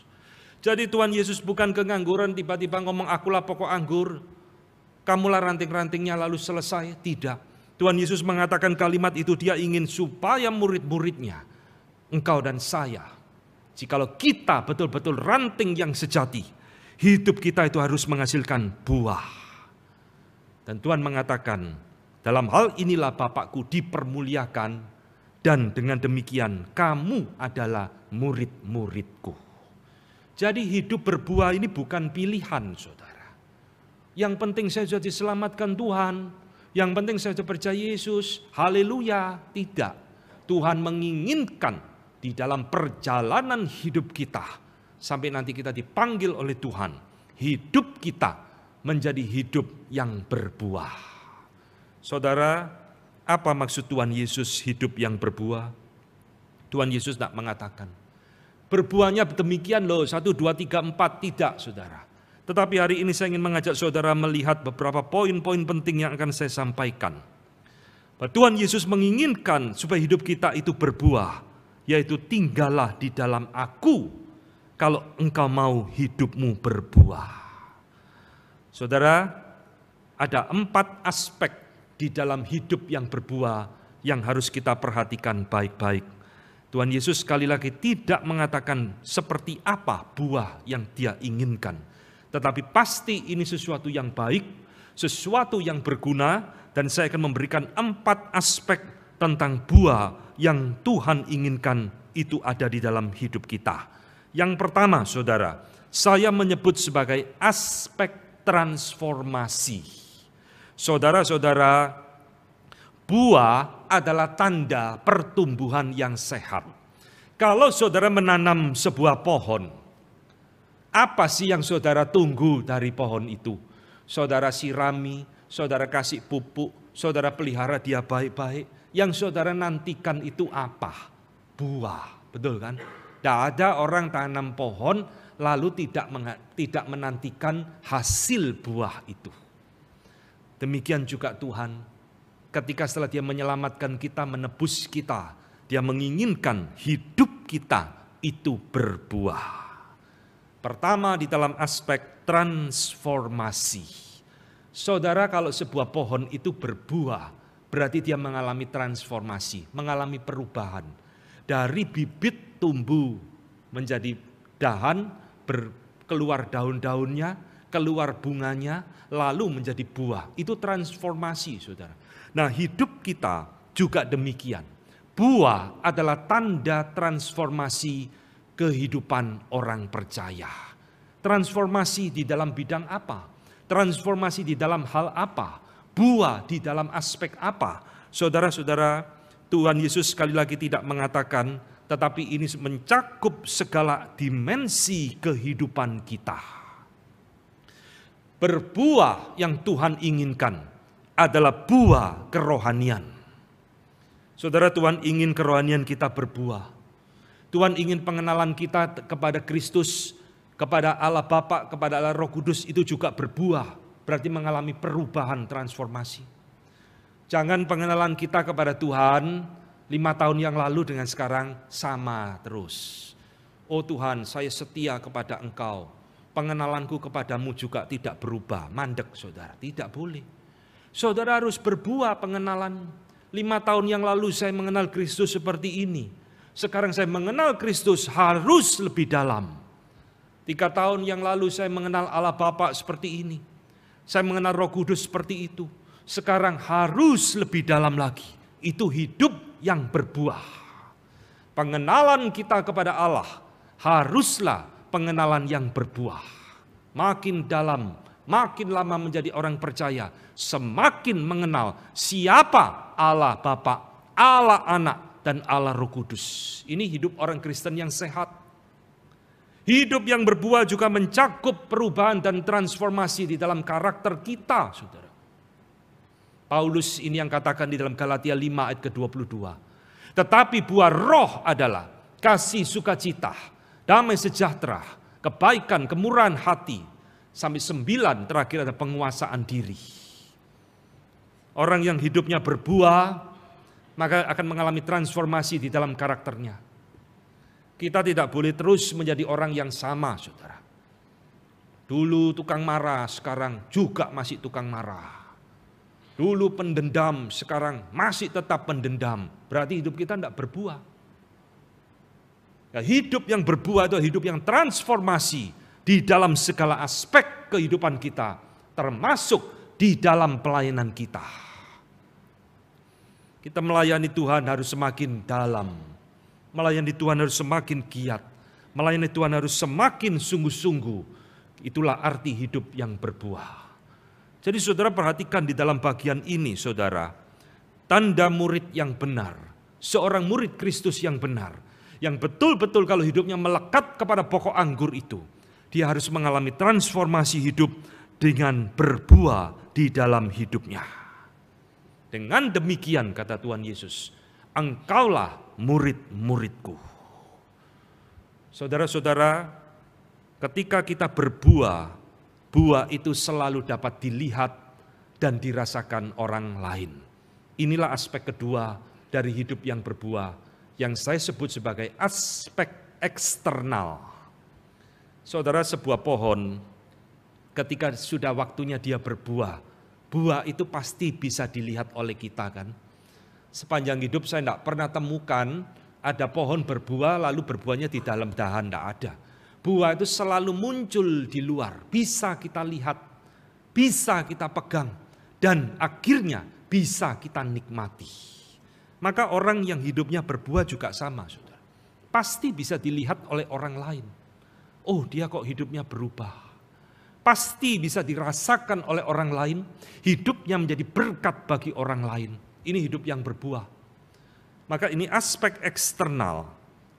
Jadi Tuhan Yesus bukan kengangguran tiba-tiba ngomong akulah pokok anggur, kamulah ranting-rantingnya lalu selesai. Tidak. Tuhan Yesus mengatakan kalimat itu, Dia ingin supaya murid-muridnya, engkau dan saya, jikalau kita betul-betul ranting yang sejati, hidup kita itu harus menghasilkan buah. Dan Tuhan mengatakan, dalam hal inilah Bapakku dipermuliakan, dan dengan demikian kamu adalah murid-muridku. Jadi hidup berbuah ini bukan pilihan, saudara. Yang penting saya sudah diselamatkan Tuhan, yang penting saya sudah percaya Yesus, haleluya. Tidak, Tuhan menginginkan di dalam perjalanan hidup kita, sampai nanti kita dipanggil oleh Tuhan, hidup kita menjadi hidup yang berbuah. Saudara, apa maksud Tuhan Yesus hidup yang berbuah? Tuhan Yesus tidak mengatakan, berbuahnya demikian loh, 1, 2, 3, 4, tidak saudara. Tetapi hari ini saya ingin mengajak saudara melihat beberapa poin-poin penting yang akan saya sampaikan. Bahwa Tuhan Yesus menginginkan supaya hidup kita itu berbuah, yaitu tinggallah di dalam Aku, kalau engkau mau hidupmu berbuah. Saudara, ada 4 aspek di dalam hidup yang berbuah yang harus kita perhatikan baik-baik. Tuhan Yesus sekali lagi tidak mengatakan seperti apa buah yang Dia inginkan. Tetapi pasti ini sesuatu yang baik, sesuatu yang berguna, dan saya akan memberikan 4 aspek tentang buah yang Tuhan inginkan itu ada di dalam hidup kita. Yang pertama, saudara, saya menyebut sebagai aspek transformasi. Saudara-saudara, buah adalah tanda pertumbuhan yang sehat. Kalau saudara menanam sebuah pohon, apa sih yang saudara tunggu dari pohon itu? Saudara sirami, saudara kasih pupuk, saudara pelihara dia baik-baik. Yang saudara nantikan itu apa? Buah, betul kan? Tidak ada orang tanam pohon lalu tidak menantikan hasil buah itu. Demikian juga Tuhan, ketika setelah Dia menyelamatkan kita, menebus kita, Dia menginginkan hidup kita itu berbuah. Pertama, di dalam aspek transformasi. Saudara, kalau sebuah pohon itu berbuah, berarti dia mengalami transformasi, mengalami perubahan. Dari bibit tumbuh menjadi dahan, keluar daun-daunnya, keluar bunganya, lalu menjadi buah. Itu transformasi, saudara. Nah, hidup kita juga demikian. Buah adalah tanda transformasi kehidupan orang percaya. Transformasi di dalam bidang apa? Transformasi di dalam hal apa? Buah di dalam aspek apa? Saudara-saudara, Tuhan Yesus sekali lagi tidak mengatakan, tetapi ini mencakup segala dimensi kehidupan kita. Berbuah yang Tuhan inginkan adalah buah kerohanian. Saudara, Tuhan ingin kerohanian kita berbuah. Tuhan ingin pengenalan kita kepada Kristus, kepada Allah Bapa, kepada Allah Roh Kudus itu juga berbuah. Berarti mengalami perubahan transformasi. Jangan pengenalan kita kepada Tuhan 5 tahun yang lalu dengan sekarang sama terus. Oh Tuhan, saya setia kepada Engkau. Pengenalanku kepadamu juga tidak berubah. Mandek saudara, tidak boleh. Saudara harus berbuah pengenalan. 5 tahun yang lalu saya mengenal Kristus seperti ini. Sekarang saya mengenal Kristus harus lebih dalam. 3 tahun yang lalu saya mengenal Allah Bapa seperti ini. Saya mengenal Roh Kudus seperti itu. Sekarang harus lebih dalam lagi. Itu hidup yang berbuah. Pengenalan kita kepada Allah haruslah pengenalan yang berbuah. Makin dalam, makin lama menjadi orang percaya, semakin mengenal siapa Allah Bapa, Allah Anak, dan Allah Roh Kudus. Ini hidup orang Kristen yang sehat. Hidup yang berbuah juga mencakup perubahan dan transformasi di dalam karakter kita, saudara. Paulus ini yang katakan di dalam Galatia 5 ayat ke-22. Tetapi buah roh adalah kasih sukacita, damai sejahtera, kebaikan, kemurahan hati. Sampai 9 terakhir ada penguasaan diri. Orang yang hidupnya berbuah, maka akan mengalami transformasi di dalam karakternya. Kita tidak boleh terus menjadi orang yang sama, saudara. Dulu tukang marah, sekarang juga masih tukang marah. Dulu pendendam, sekarang masih tetap pendendam. Berarti hidup kita tidak berbuah. Ya, hidup yang berbuah itu hidup yang transformasi di dalam segala aspek kehidupan kita. Termasuk di dalam pelayanan kita. Kita melayani Tuhan harus semakin dalam. Melayani Tuhan harus semakin giat. Melayani Tuhan harus semakin sungguh-sungguh. Itulah arti hidup yang berbuah. Jadi saudara perhatikan di dalam bagian ini saudara. Tanda murid yang benar. Seorang murid Kristus yang benar. Yang betul-betul kalau hidupnya melekat kepada pokok anggur itu. Dia harus mengalami transformasi hidup dengan berbuah di dalam hidupnya. Dengan demikian kata Tuhan Yesus, engkaulah murid-muridku. Saudara-saudara, ketika kita berbuah, buah itu selalu dapat dilihat dan dirasakan orang lain. Inilah aspek kedua dari hidup yang berbuah, yang saya sebut sebagai aspek eksternal. Saudara, sebuah pohon, ketika sudah waktunya dia berbuah, buah itu pasti bisa dilihat oleh kita kan. Sepanjang hidup saya tidak pernah temukan ada pohon berbuah lalu berbuahnya di dalam dahan, tidak ada. Buah itu selalu muncul di luar, bisa kita lihat, bisa kita pegang, dan akhirnya bisa kita nikmati. Maka orang yang hidupnya berbuah juga sama, saudara. Pasti bisa dilihat oleh orang lain. Oh, dia kok hidupnya berubah. Pasti bisa dirasakan oleh orang lain, hidupnya menjadi berkat bagi orang lain. Ini hidup yang berbuah. Maka ini aspek eksternal,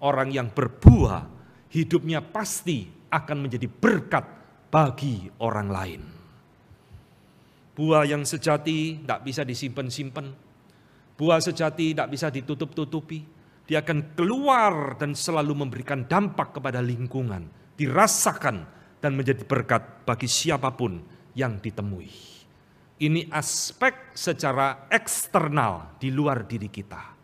orang yang berbuah, hidupnya pasti akan menjadi berkat bagi orang lain. Buah yang sejati tidak bisa disimpan-simpan. Buah sejati tidak bisa ditutup-tutupi. Dia akan keluar dan selalu memberikan dampak kepada lingkungan. Dirasakan dan menjadi berkat bagi siapapun yang ditemui. Ini aspek secara eksternal di luar diri kita.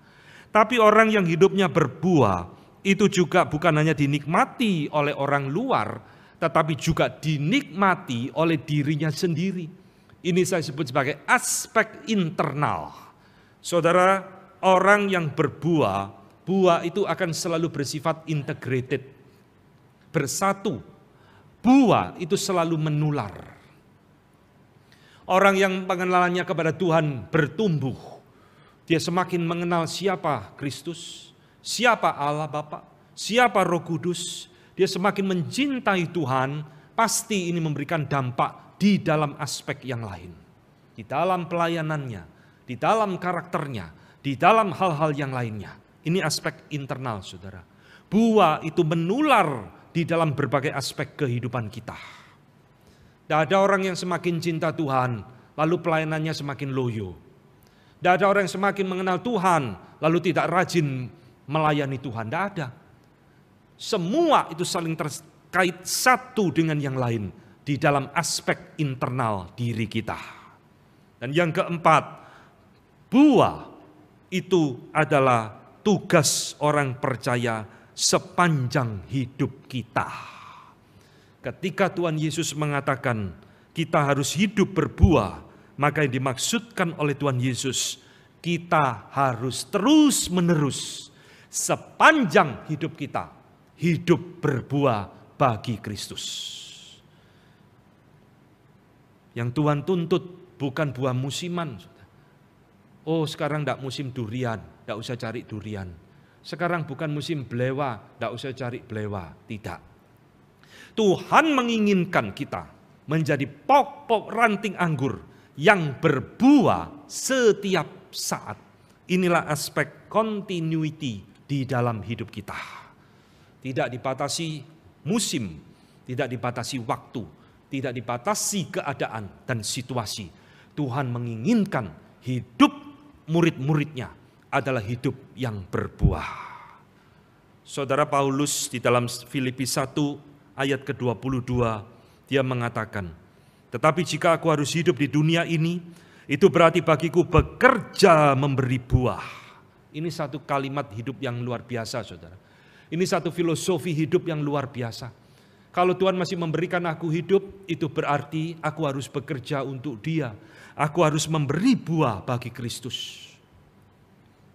Tapi orang yang hidupnya berbuah, itu juga bukan hanya dinikmati oleh orang luar, tetapi juga dinikmati oleh dirinya sendiri. Ini saya sebut sebagai aspek internal. Saudara, orang yang berbuah, buah itu akan selalu bersifat integrated, bersatu. Buah itu selalu menular. Orang yang pengenalannya kepada Tuhan bertumbuh. Dia semakin mengenal siapa Kristus, siapa Allah Bapa, siapa Roh Kudus. Dia semakin mencintai Tuhan, pasti ini memberikan dampak di dalam aspek yang lain. Di dalam pelayanannya, di dalam karakternya, di dalam hal-hal yang lainnya. Ini aspek internal, saudara. Buah itu menular di dalam berbagai aspek kehidupan kita. Tidak ada orang yang semakin cinta Tuhan, lalu pelayanannya semakin loyo. Tidak ada orang yang semakin mengenal Tuhan, lalu tidak rajin melayani Tuhan. Tidak ada. Semua itu saling terkait satu dengan yang lain di dalam aspek internal diri kita. Dan yang keempat, buah itu adalah tugas orang percaya sepanjang hidup kita. Ketika Tuhan Yesus mengatakan kita harus hidup berbuah, maka yang dimaksudkan oleh Tuhan Yesus, kita harus terus-menerus sepanjang hidup kita, hidup berbuah bagi Kristus. Yang Tuhan tuntut bukan buah musiman. Oh, sekarang tidak musim durian, tidak usah cari durian. Sekarang bukan musim belewa, tidak usah cari belewa. Tidak. Tuhan menginginkan kita menjadi pokok ranting anggur yang berbuah setiap saat. Inilah aspek continuity di dalam hidup kita. Tidak dibatasi musim, tidak dibatasi waktu, tidak dibatasi keadaan dan situasi. Tuhan menginginkan hidup murid-muridnya adalah hidup yang berbuah. Saudara Paulus di dalam Filipi 1 ayat ke-22, dia mengatakan, tetapi jika aku harus hidup di dunia ini, itu berarti bagiku bekerja memberi buah. Ini satu kalimat hidup yang luar biasa, saudara. Ini satu filosofi hidup yang luar biasa. Kalau Tuhan masih memberikan aku hidup, itu berarti aku harus bekerja untuk Dia. Aku harus memberi buah bagi Kristus.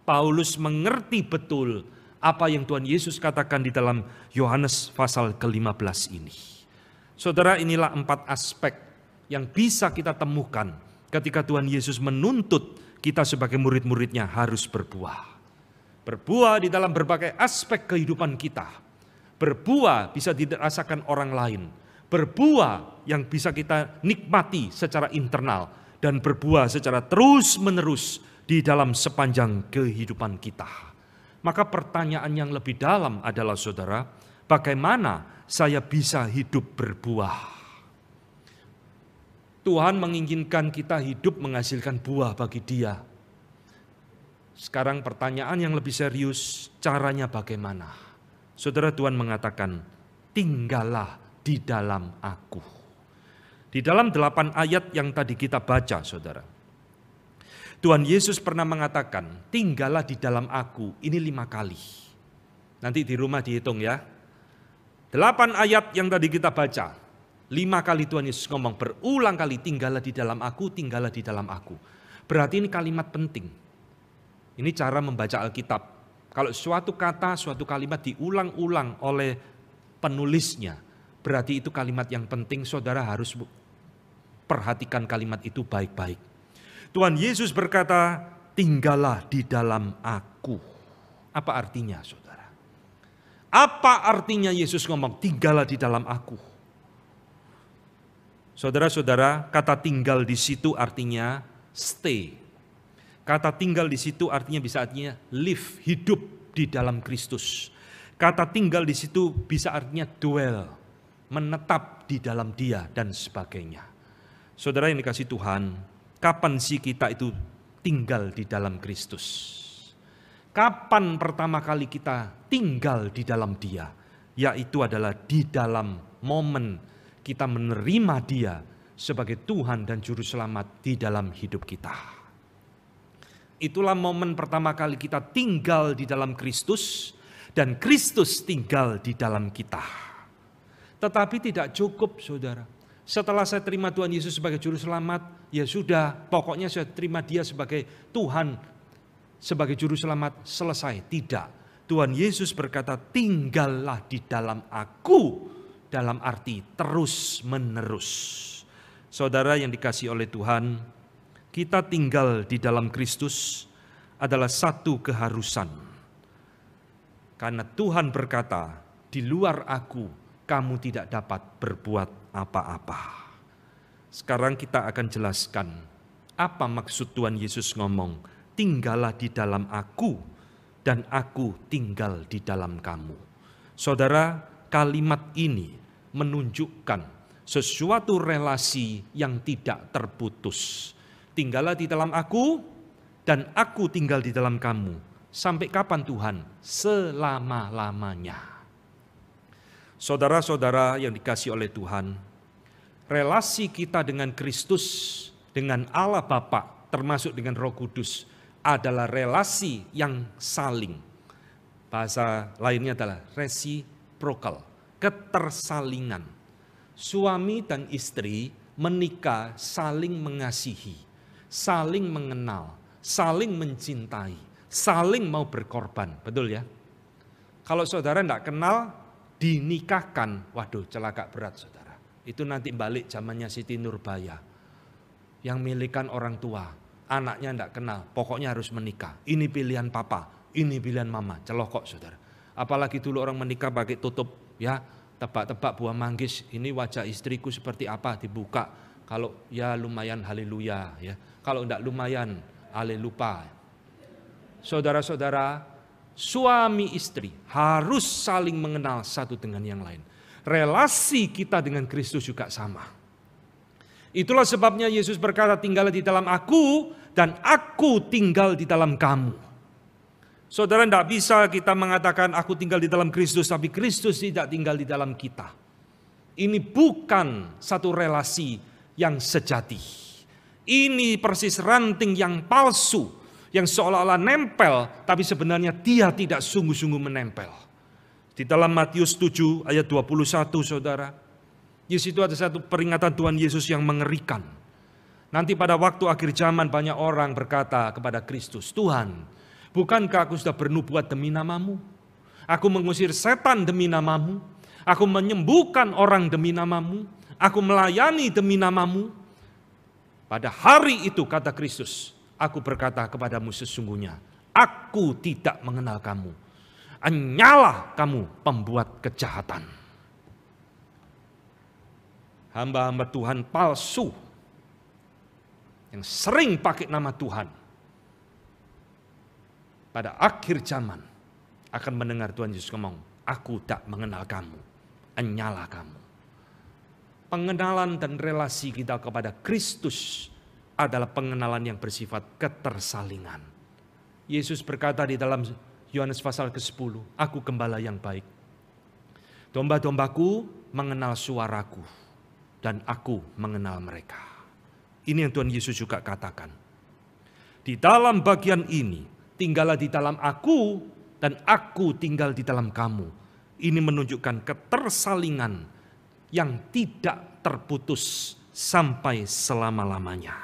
Paulus mengerti betul apa yang Tuhan Yesus katakan di dalam Yohanes pasal ke-15 ini. Saudara, inilah 4 aspek yang bisa kita temukan ketika Tuhan Yesus menuntut kita sebagai murid-muridnya harus berbuah. Berbuah di dalam berbagai aspek kehidupan kita. Berbuah bisa dirasakan orang lain. Berbuah yang bisa kita nikmati secara internal. Dan berbuah secara terus-menerus di dalam sepanjang kehidupan kita. Maka pertanyaan yang lebih dalam adalah saudara, bagaimana saya bisa hidup berbuah? Tuhan menginginkan kita hidup menghasilkan buah bagi Dia. Sekarang pertanyaan yang lebih serius, caranya bagaimana? Saudara, Tuhan mengatakan, tinggallah di dalam Aku. Di dalam 8 ayat yang tadi kita baca, saudara, Tuhan Yesus pernah mengatakan, tinggallah di dalam Aku, ini 5 kali. Nanti di rumah dihitung ya. 8 ayat yang tadi kita baca, 5 kali Tuhan Yesus ngomong, berulang kali, tinggallah di dalam Aku, tinggallah di dalam Aku. Berarti ini kalimat penting. Ini cara membaca Alkitab. Kalau suatu kata, suatu kalimat diulang-ulang oleh penulisnya, berarti itu kalimat yang penting, saudara harus perhatikan kalimat itu baik-baik. Tuhan Yesus berkata, tinggallah di dalam Aku. Apa artinya, saudara? Apa artinya Yesus ngomong, tinggallah di dalam Aku? Saudara-saudara, kata tinggal di situ artinya stay. Kata tinggal di situ artinya bisa artinya live, hidup di dalam Kristus. Kata tinggal di situ bisa artinya dwell, menetap di dalam Dia dan sebagainya. Saudara yang dikasih Tuhan, kapan sih kita itu tinggal di dalam Kristus? Kapan pertama kali kita tinggal di dalam Dia? Yaitu adalah di dalam momen kita menerima Dia sebagai Tuhan dan Juru Selamat di dalam hidup kita. Itulah momen pertama kali kita tinggal di dalam Kristus dan Kristus tinggal di dalam kita. Tetapi tidak cukup, saudara. Setelah saya terima Tuhan Yesus sebagai Juru Selamat, ya sudah, pokoknya saya terima Dia sebagai Tuhan, sebagai Juru Selamat, selesai. Tidak. Tuhan Yesus berkata, tinggallah di dalam Aku, dalam arti terus menerus. Saudara yang dikasihi oleh Tuhan, kita tinggal di dalam Kristus adalah satu keharusan. Karena Tuhan berkata, di luar Aku, kamu tidak dapat berbuat apa-apa. Sekarang kita akan jelaskan apa maksud Tuhan Yesus ngomong, tinggallah di dalam Aku dan Aku tinggal di dalam kamu. Saudara, kalimat ini menunjukkan sesuatu relasi yang tidak terputus. Tinggallah di dalam Aku dan Aku tinggal di dalam kamu. Sampai kapan Tuhan? Selama-lamanya. Saudara-saudara yang dikasihi oleh Tuhan, relasi kita dengan Kristus, dengan Allah Bapa, termasuk dengan Roh Kudus, adalah relasi yang saling. Bahasa lainnya adalah reciprocal, ketersalingan. Suami dan istri menikah saling mengasihi, saling mengenal, saling mencintai, saling mau berkorban. Betul ya? Kalau saudara tidak kenal, dinikahkan, waduh celaka berat saudara. Itu nanti balik zamannya Siti Nurbaya. Yang milikan orang tua, anaknya tidak kenal, pokoknya harus menikah. Ini pilihan papa, ini pilihan mama, celokok saudara. Apalagi dulu orang menikah pakai tutup, ya tebak-tebak buah manggis, ini wajah istriku seperti apa, dibuka. Kalau ya lumayan haleluya, ya. Kalau tidak lumayan, halelupa. Saudara-saudara, suami istri harus saling mengenal satu dengan yang lain. Relasi kita dengan Kristus juga sama. Itulah sebabnya Yesus berkata, tinggallah di dalam Aku dan Aku tinggal di dalam kamu. Saudara, tidak bisa kita mengatakan aku tinggal di dalam Kristus, tapi Kristus tidak tinggal di dalam kita. Ini bukan satu relasi yang sejati. Ini persis ranting yang palsu, yang seolah-olah nempel, tapi sebenarnya dia tidak sungguh-sungguh menempel. Di dalam Matius 7 ayat 21, saudara, di situ ada satu peringatan Tuhan Yesus yang mengerikan. Nanti pada waktu akhir zaman banyak orang berkata kepada Kristus, Tuhan, bukankah aku sudah bernubuat demi namamu? Aku mengusir setan demi namamu. Aku menyembuhkan orang demi namamu. Aku melayani demi namamu. Pada hari itu, kata Kristus, aku berkata kepadamu sesungguhnya, aku tidak mengenal kamu. Enyalah kamu pembuat kejahatan. Hamba-hamba Tuhan palsu yang sering pakai nama Tuhan pada akhir zaman akan mendengar Tuhan Yesus ngomong, aku tak mengenal kamu, enyalah kamu. Pengenalan dan relasi kita kepada Kristus adalah pengenalan yang bersifat ketersalingan. Yesus berkata di dalam Yohanes pasal ke-10, aku gembala yang baik. Domba-dombaku mengenal suaraku dan aku mengenal mereka. Ini yang Tuhan Yesus juga katakan. Di dalam bagian ini, tinggallah di dalam aku dan aku tinggal di dalam kamu. Ini menunjukkan ketersalingan yang tidak terputus sampai selama-lamanya.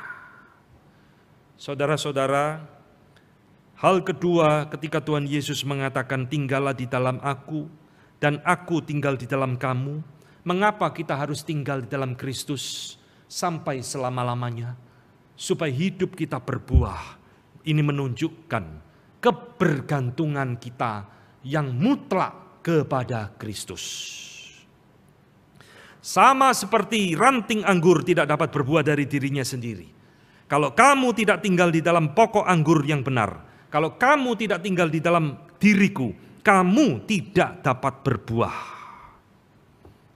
Saudara-saudara, hal kedua ketika Tuhan Yesus mengatakan tinggallah di dalam aku dan aku tinggal di dalam kamu. Mengapa kita harus tinggal di dalam Kristus sampai selama-lamanya? Supaya hidup kita berbuah. Ini menunjukkan kebergantungan kita yang mutlak kepada Kristus. Sama seperti ranting anggur tidak dapat berbuah dari dirinya sendiri. Kalau kamu tidak tinggal di dalam pokok anggur yang benar, kalau kamu tidak tinggal di dalam diriku, kamu tidak dapat berbuah.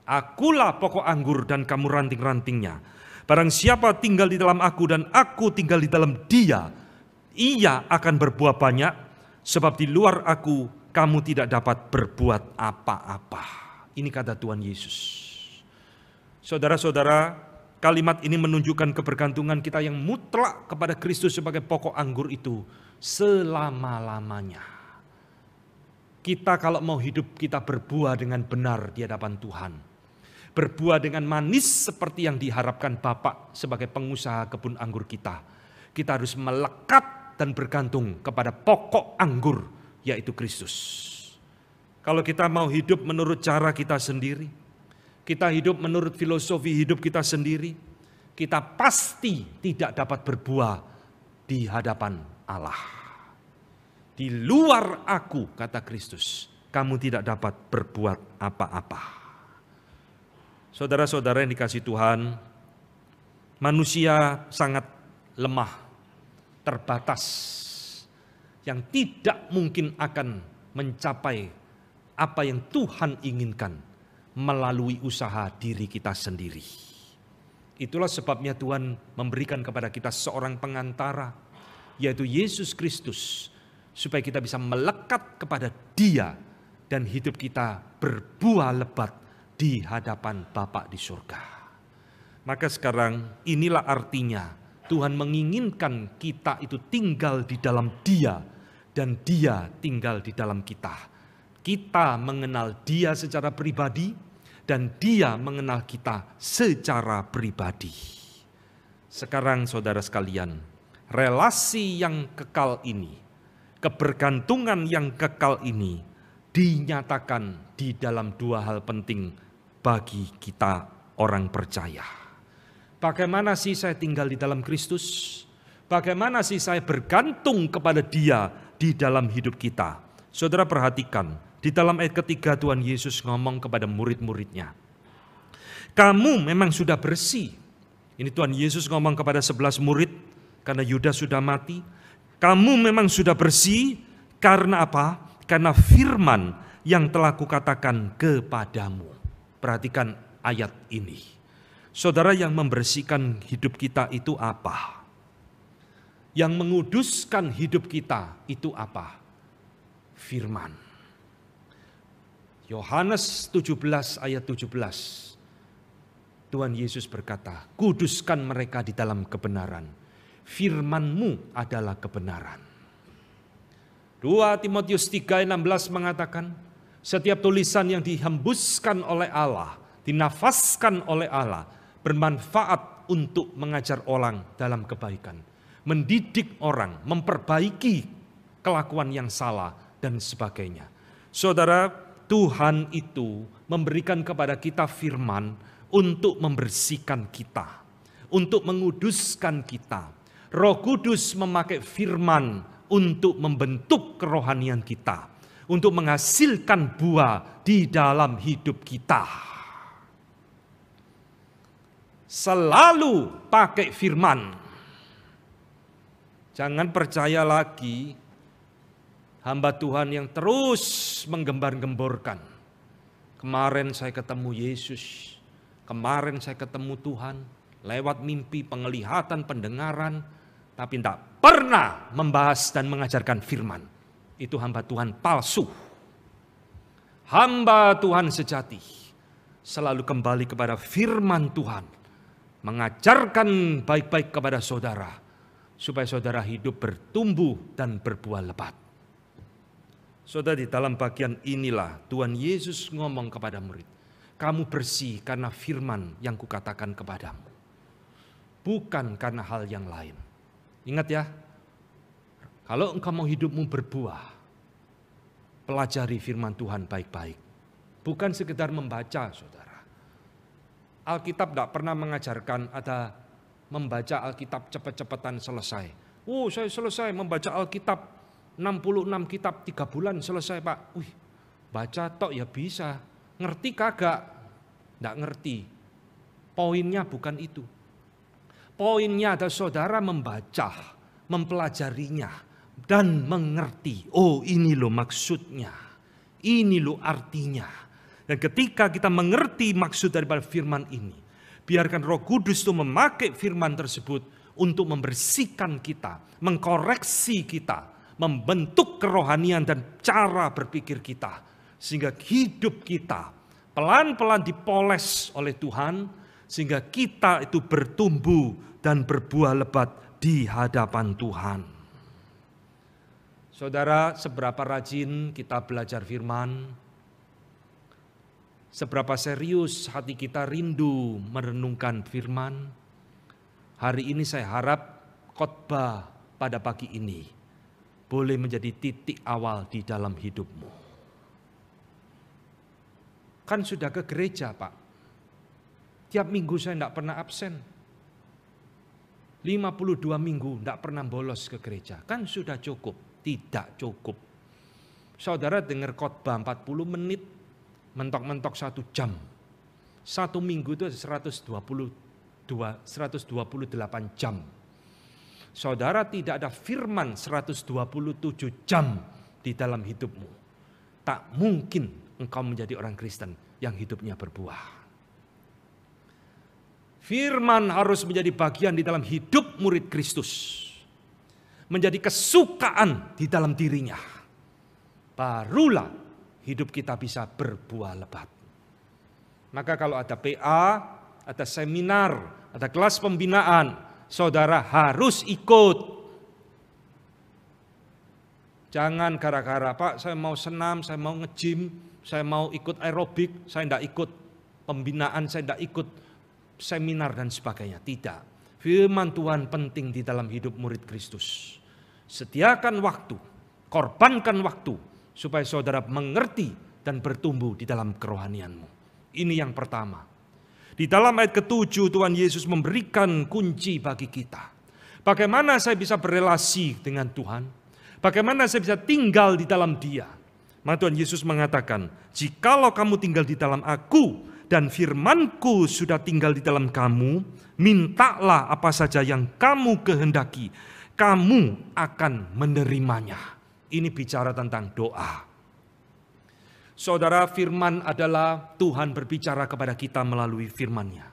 Akulah pokok anggur dan kamu ranting-rantingnya. Barang siapa tinggal di dalam aku dan aku tinggal di dalam dia, ia akan berbuah banyak, sebab di luar aku kamu tidak dapat berbuat apa-apa. Ini kata Tuhan Yesus. Saudara-saudara, kalimat ini menunjukkan kebergantungan kita yang mutlak kepada Kristus sebagai pokok anggur itu selama-lamanya. Kita kalau mau hidup kita berbuah dengan benar di hadapan Tuhan. Berbuah dengan manis seperti yang diharapkan Bapak sebagai pengusaha kebun anggur kita. Kita harus melekat dan bergantung kepada pokok anggur, yaitu Kristus. Kalau kita mau hidup menurut cara kita sendiri, kita hidup menurut filosofi hidup kita sendiri, kita pasti tidak dapat berbuah di hadapan Allah. Di luar aku, kata Kristus, kamu tidak dapat berbuat apa-apa. Saudara-saudara yang dikasihi Tuhan, manusia sangat lemah, terbatas, yang tidak mungkin akan mencapai apa yang Tuhan inginkan melalui usaha diri kita sendiri. Itulah sebabnya Tuhan memberikan kepada kita seorang pengantara, yaitu Yesus Kristus, supaya kita bisa melekat kepada Dia dan hidup kita berbuah lebat di hadapan Bapa di surga. Maka sekarang inilah artinya Tuhan menginginkan kita itu tinggal di dalam Dia dan Dia tinggal di dalam kita. Kita mengenal Dia secara pribadi dan Dia mengenal kita secara pribadi. Sekarang saudara sekalian, relasi yang kekal ini, kebergantungan yang kekal ini dinyatakan di dalam dua hal penting bagi kita orang percaya. Bagaimana sih saya tinggal di dalam Kristus? Bagaimana sih saya bergantung kepada Dia di dalam hidup kita? Saudara perhatikan, di dalam ayat ketiga Tuhan Yesus ngomong kepada murid-muridnya. Kamu memang sudah bersih. Ini Tuhan Yesus ngomong kepada 11 murid karena Yudas sudah mati. Kamu memang sudah bersih karena apa? Karena firman yang telah kukatakan kepadamu. Perhatikan ayat ini. Saudara, yang membersihkan hidup kita itu apa? Yang menguduskan hidup kita itu apa? Firman. Yohanes 17 ayat 17. Tuhan Yesus berkata, kuduskan mereka di dalam kebenaran. Firman-Mu adalah kebenaran. 2 Timotius 3:16 mengatakan, setiap tulisan yang dihembuskan oleh Allah, dinafaskan oleh Allah, bermanfaat untuk mengajar orang dalam kebaikan, mendidik orang, memperbaiki kelakuan yang salah, dan sebagainya. Saudara, Tuhan itu memberikan kepada kita firman untuk membersihkan kita, untuk menguduskan kita. Roh Kudus memakai firman untuk membentuk kerohanian kita, untuk menghasilkan buah di dalam hidup kita. Selalu pakai firman. Jangan percaya lagi hamba Tuhan yang terus menggembar-gemborkan. Kemarin saya ketemu Yesus, kemarin saya ketemu Tuhan, lewat mimpi, penglihatan, pendengaran, tapi tidak pernah membahas dan mengajarkan firman. Itu hamba Tuhan palsu. Hamba Tuhan sejati selalu kembali kepada firman Tuhan, mengajarkan baik-baik kepada saudara, supaya saudara hidup bertumbuh dan berbuah lebat. Saudara, di dalam bagian inilah Tuhan Yesus ngomong kepada murid, kamu bersih karena firman yang kukatakan kepadamu, bukan karena hal yang lain. Ingat ya, kalau engkau mau hidupmu berbuah, pelajari firman Tuhan baik-baik. Bukan sekedar membaca, saudara. Alkitab tidak pernah mengajarkan ada membaca Alkitab cepat-cepatan selesai. Oh, saya selesai membaca Alkitab 66 kitab 3 bulan selesai, Pak. Wih, baca tok ya bisa. Ngerti kagak? Tidak ngerti. Poinnya bukan itu. Poinnya adalah saudara membaca, mempelajarinya, dan mengerti. Oh, ini loh maksudnya. Ini loh artinya. Dan ketika kita mengerti maksud daripada firman ini, biarkan Roh Kudus itu memakai firman tersebut untuk membersihkan kita, mengkoreksi kita, membentuk kerohanian dan cara berpikir kita. Sehingga hidup kita pelan-pelan dipoles oleh Tuhan, sehingga kita itu bertumbuh dan berbuah lebat di hadapan Tuhan. Saudara, seberapa rajin kita belajar firman, seberapa serius hati kita rindu merenungkan firman. Hari ini saya harap khotbah pada pagi ini boleh menjadi titik awal di dalam hidupmu. Kan sudah ke gereja, Pak. Tiap minggu saya tidak pernah absen. 52 minggu tidak pernah bolos ke gereja. Kan sudah cukup? Tidak cukup. Saudara dengar khotbah 40 menit, mentok-mentok 1 jam. 1 minggu itu 128 jam. Saudara tidak ada firman 127 jam di dalam hidupmu. Tak mungkin engkau menjadi orang Kristen yang hidupnya berbuah. Firman harus menjadi bagian di dalam hidup murid Kristus. Menjadi kesukaan di dalam dirinya. Barulah hidup kita bisa berbuah lebat. Maka kalau ada PA, ada seminar, ada kelas pembinaan, saudara harus ikut. Jangan gara-gara, Pak, saya mau senam, saya mau nge-gym, saya mau ikut aerobik, saya tidak ikut pembinaan, saya tidak ikut seminar dan sebagainya. Tidak. Firman Tuhan penting di dalam hidup murid Kristus. Sediakan waktu, korbankan waktu, supaya saudara mengerti dan bertumbuh di dalam kerohanianmu. Ini yang pertama. Di dalam ayat ke-7 Tuhan Yesus memberikan kunci bagi kita. Bagaimana saya bisa berelasi dengan Tuhan? Bagaimana saya bisa tinggal di dalam Dia? Maka Tuhan Yesus mengatakan, jikalau kamu tinggal di dalam Aku dan firman-Ku sudah tinggal di dalam kamu, mintalah apa saja yang kamu kehendaki, kamu akan menerimanya. Ini bicara tentang doa. Saudara, firman adalah Tuhan berbicara kepada kita melalui firman-Nya.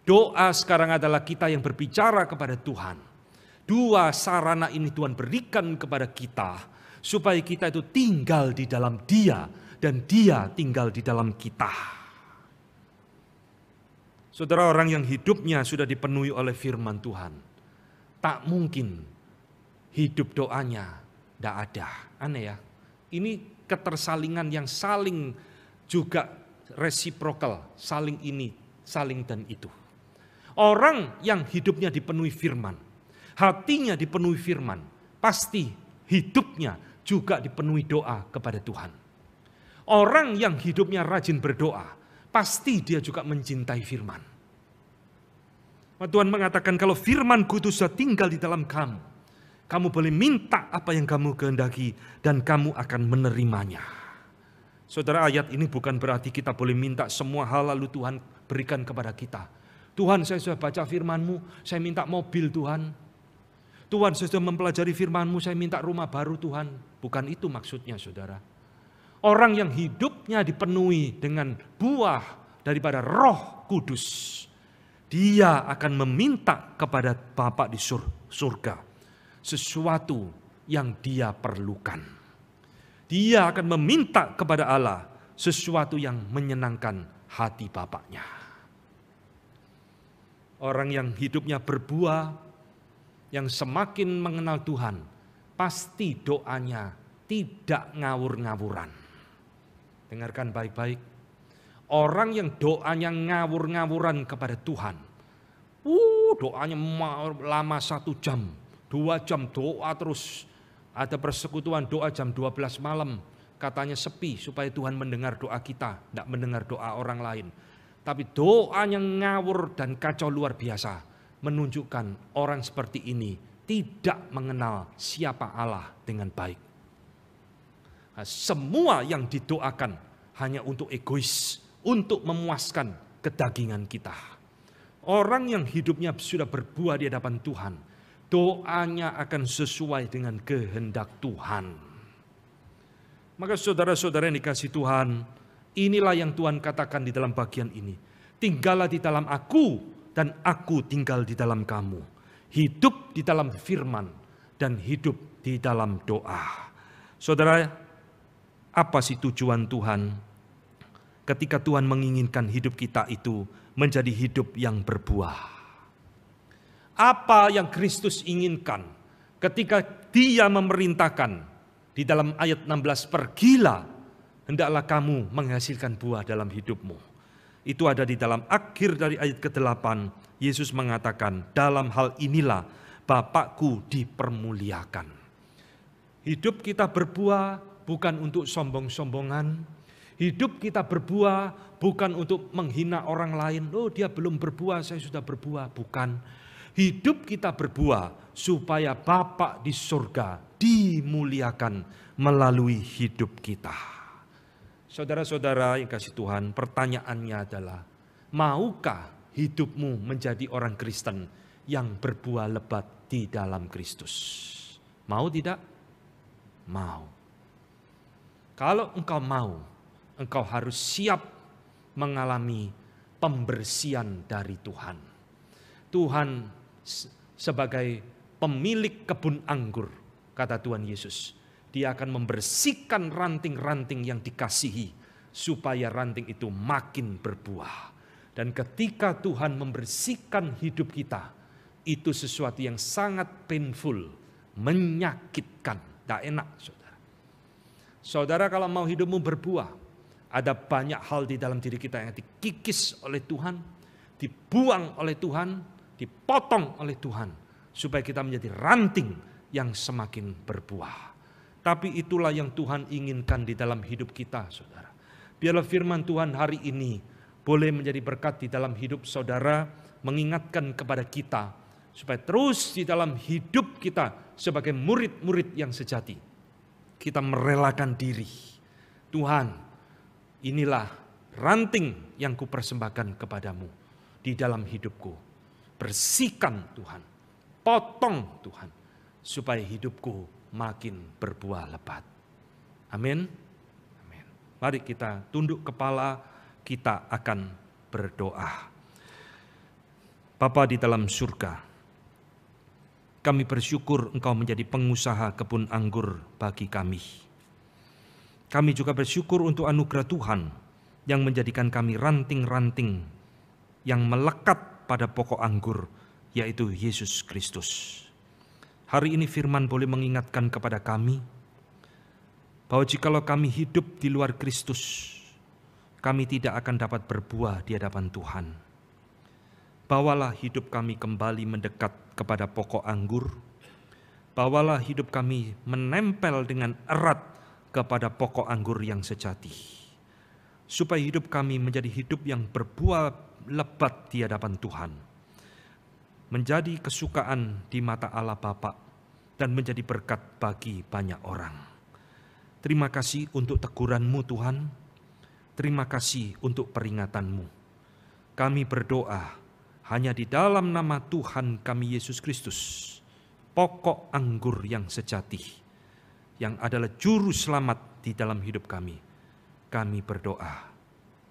Doa sekarang adalah kita yang berbicara kepada Tuhan. Dua sarana ini Tuhan berikan kepada kita, supaya kita itu tinggal di dalam Dia, dan Dia tinggal di dalam kita. Saudara, orang yang hidupnya sudah dipenuhi oleh firman Tuhan, tak mungkin hidup doanya tidak ada. Aneh ya. Ini ketersalingan yang saling juga reciprocal. Saling ini, saling dan itu. Orang yang hidupnya dipenuhi firman, hatinya dipenuhi firman, pasti hidupnya juga dipenuhi doa kepada Tuhan. Orang yang hidupnya rajin berdoa, pasti dia juga mencintai firman. Tuhan mengatakan, kalau firman-Ku itu sudah tinggal di dalam kamu, Kamu boleh minta apa yang kamu kehendaki dan kamu akan menerimanya. Saudara, ayat ini bukan berarti kita boleh minta semua hal lalu Tuhan berikan kepada kita. Tuhan, saya sudah baca firman-Mu, saya minta mobil Tuhan. Tuhan, saya sudah mempelajari firman-Mu, saya minta rumah baru Tuhan. Bukan itu maksudnya, saudara. Orang yang hidupnya dipenuhi dengan buah daripada Roh Kudus, dia akan meminta kepada Bapa di surga sesuatu yang dia perlukan. Dia akan meminta kepada Allah sesuatu yang menyenangkan hati Bapaknya. Orang yang hidupnya berbuah, yang semakin mengenal Tuhan, pasti doanya tidak ngawur-ngawuran. Dengarkan baik-baik. Orang yang doanya ngawur-ngawuran kepada Tuhan, doanya lama 1 jam, 2 jam doa terus. Ada persekutuan doa jam 12 malam, katanya sepi supaya Tuhan mendengar doa kita, tidak mendengar doa orang lain. Tapi doanya ngawur dan kacau luar biasa, menunjukkan orang seperti ini tidak mengenal siapa Allah dengan baik. Nah, semua yang didoakan hanya untuk egois, untuk memuaskan kedagingan kita. Orang yang hidupnya sudah berbuah di hadapan Tuhan, doanya akan sesuai dengan kehendak Tuhan. Maka saudara-saudara yang dikasihi Tuhan, inilah yang Tuhan katakan di dalam bagian ini. Tinggallah di dalam aku dan aku tinggal di dalam kamu. Hidup di dalam firman dan hidup di dalam doa. Saudara, apa sih tujuan Tuhan ketika Tuhan menginginkan hidup kita itu menjadi hidup yang berbuah? Apa yang Kristus inginkan ketika Dia memerintahkan di dalam ayat 16, pergilah, hendaklah kamu menghasilkan buah dalam hidupmu. Itu ada di dalam akhir dari ayat ke-8, Yesus mengatakan, dalam hal inilah Bapakku dipermuliakan. Hidup kita berbuah bukan untuk sombong-sombongan. Hidup kita berbuah bukan untuk menghina orang lain. Oh, dia belum berbuah, saya sudah berbuah. Bukan. Hidup kita berbuah supaya Bapa di surga dimuliakan melalui hidup kita. Saudara-saudara yang kasih Tuhan, pertanyaannya adalah, maukah hidupmu menjadi orang Kristen yang berbuah lebat di dalam Kristus? Mau tidak? Mau. Kalau engkau mau, engkau harus siap mengalami pembersihan dari Tuhan. Tuhan sebagai pemilik kebun anggur, kata Tuhan Yesus, Dia akan membersihkan ranting-ranting yang dikasihi supaya ranting itu makin berbuah. Dan ketika Tuhan membersihkan hidup kita, itu sesuatu yang sangat painful, menyakitkan, tidak enak, saudara. Saudara, kalau mau hidupmu berbuah, ada banyak hal di dalam diri kita yang dikikis oleh Tuhan, dibuang oleh Tuhan, dipotong oleh Tuhan, supaya kita menjadi ranting yang semakin berbuah. Tapi itulah yang Tuhan inginkan di dalam hidup kita, saudara. Biarlah firman Tuhan hari ini boleh menjadi berkat di dalam hidup saudara, mengingatkan kepada kita, supaya terus di dalam hidup kita sebagai murid-murid yang sejati, kita merelakan diri. Tuhan, inilah ranting yang kupersembahkan kepadamu di dalam hidupku. Bersihkan Tuhan, potong Tuhan, supaya hidupku makin berbuah lebat. Amin. Amin. Mari kita tunduk kepala, kita akan berdoa. Bapa di dalam surga, kami bersyukur Engkau menjadi pengusaha kebun anggur bagi kami. Kami juga bersyukur untuk anugerah Tuhan yang menjadikan kami ranting-ranting yang melekat pada pokok anggur, yaitu Yesus Kristus. Hari ini firman boleh mengingatkan kepada kami bahwa jikalau kami hidup di luar Kristus, kami tidak akan dapat berbuah di hadapan Tuhan. Bawalah hidup kami kembali mendekat kepada pokok anggur. Bawalah hidup kami menempel dengan erat kepada pokok anggur yang sejati, supaya hidup kami menjadi hidup yang berbuah lebat di hadapan Tuhan, menjadi kesukaan di mata Allah Bapa, dan menjadi berkat bagi banyak orang. Terima kasih untuk teguran-Mu Tuhan, terima kasih untuk peringatan-Mu. Kami berdoa hanya di dalam nama Tuhan kami Yesus Kristus, pokok anggur yang sejati, yang adalah juru selamat di dalam hidup kami. Kami berdoa.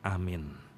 Amin.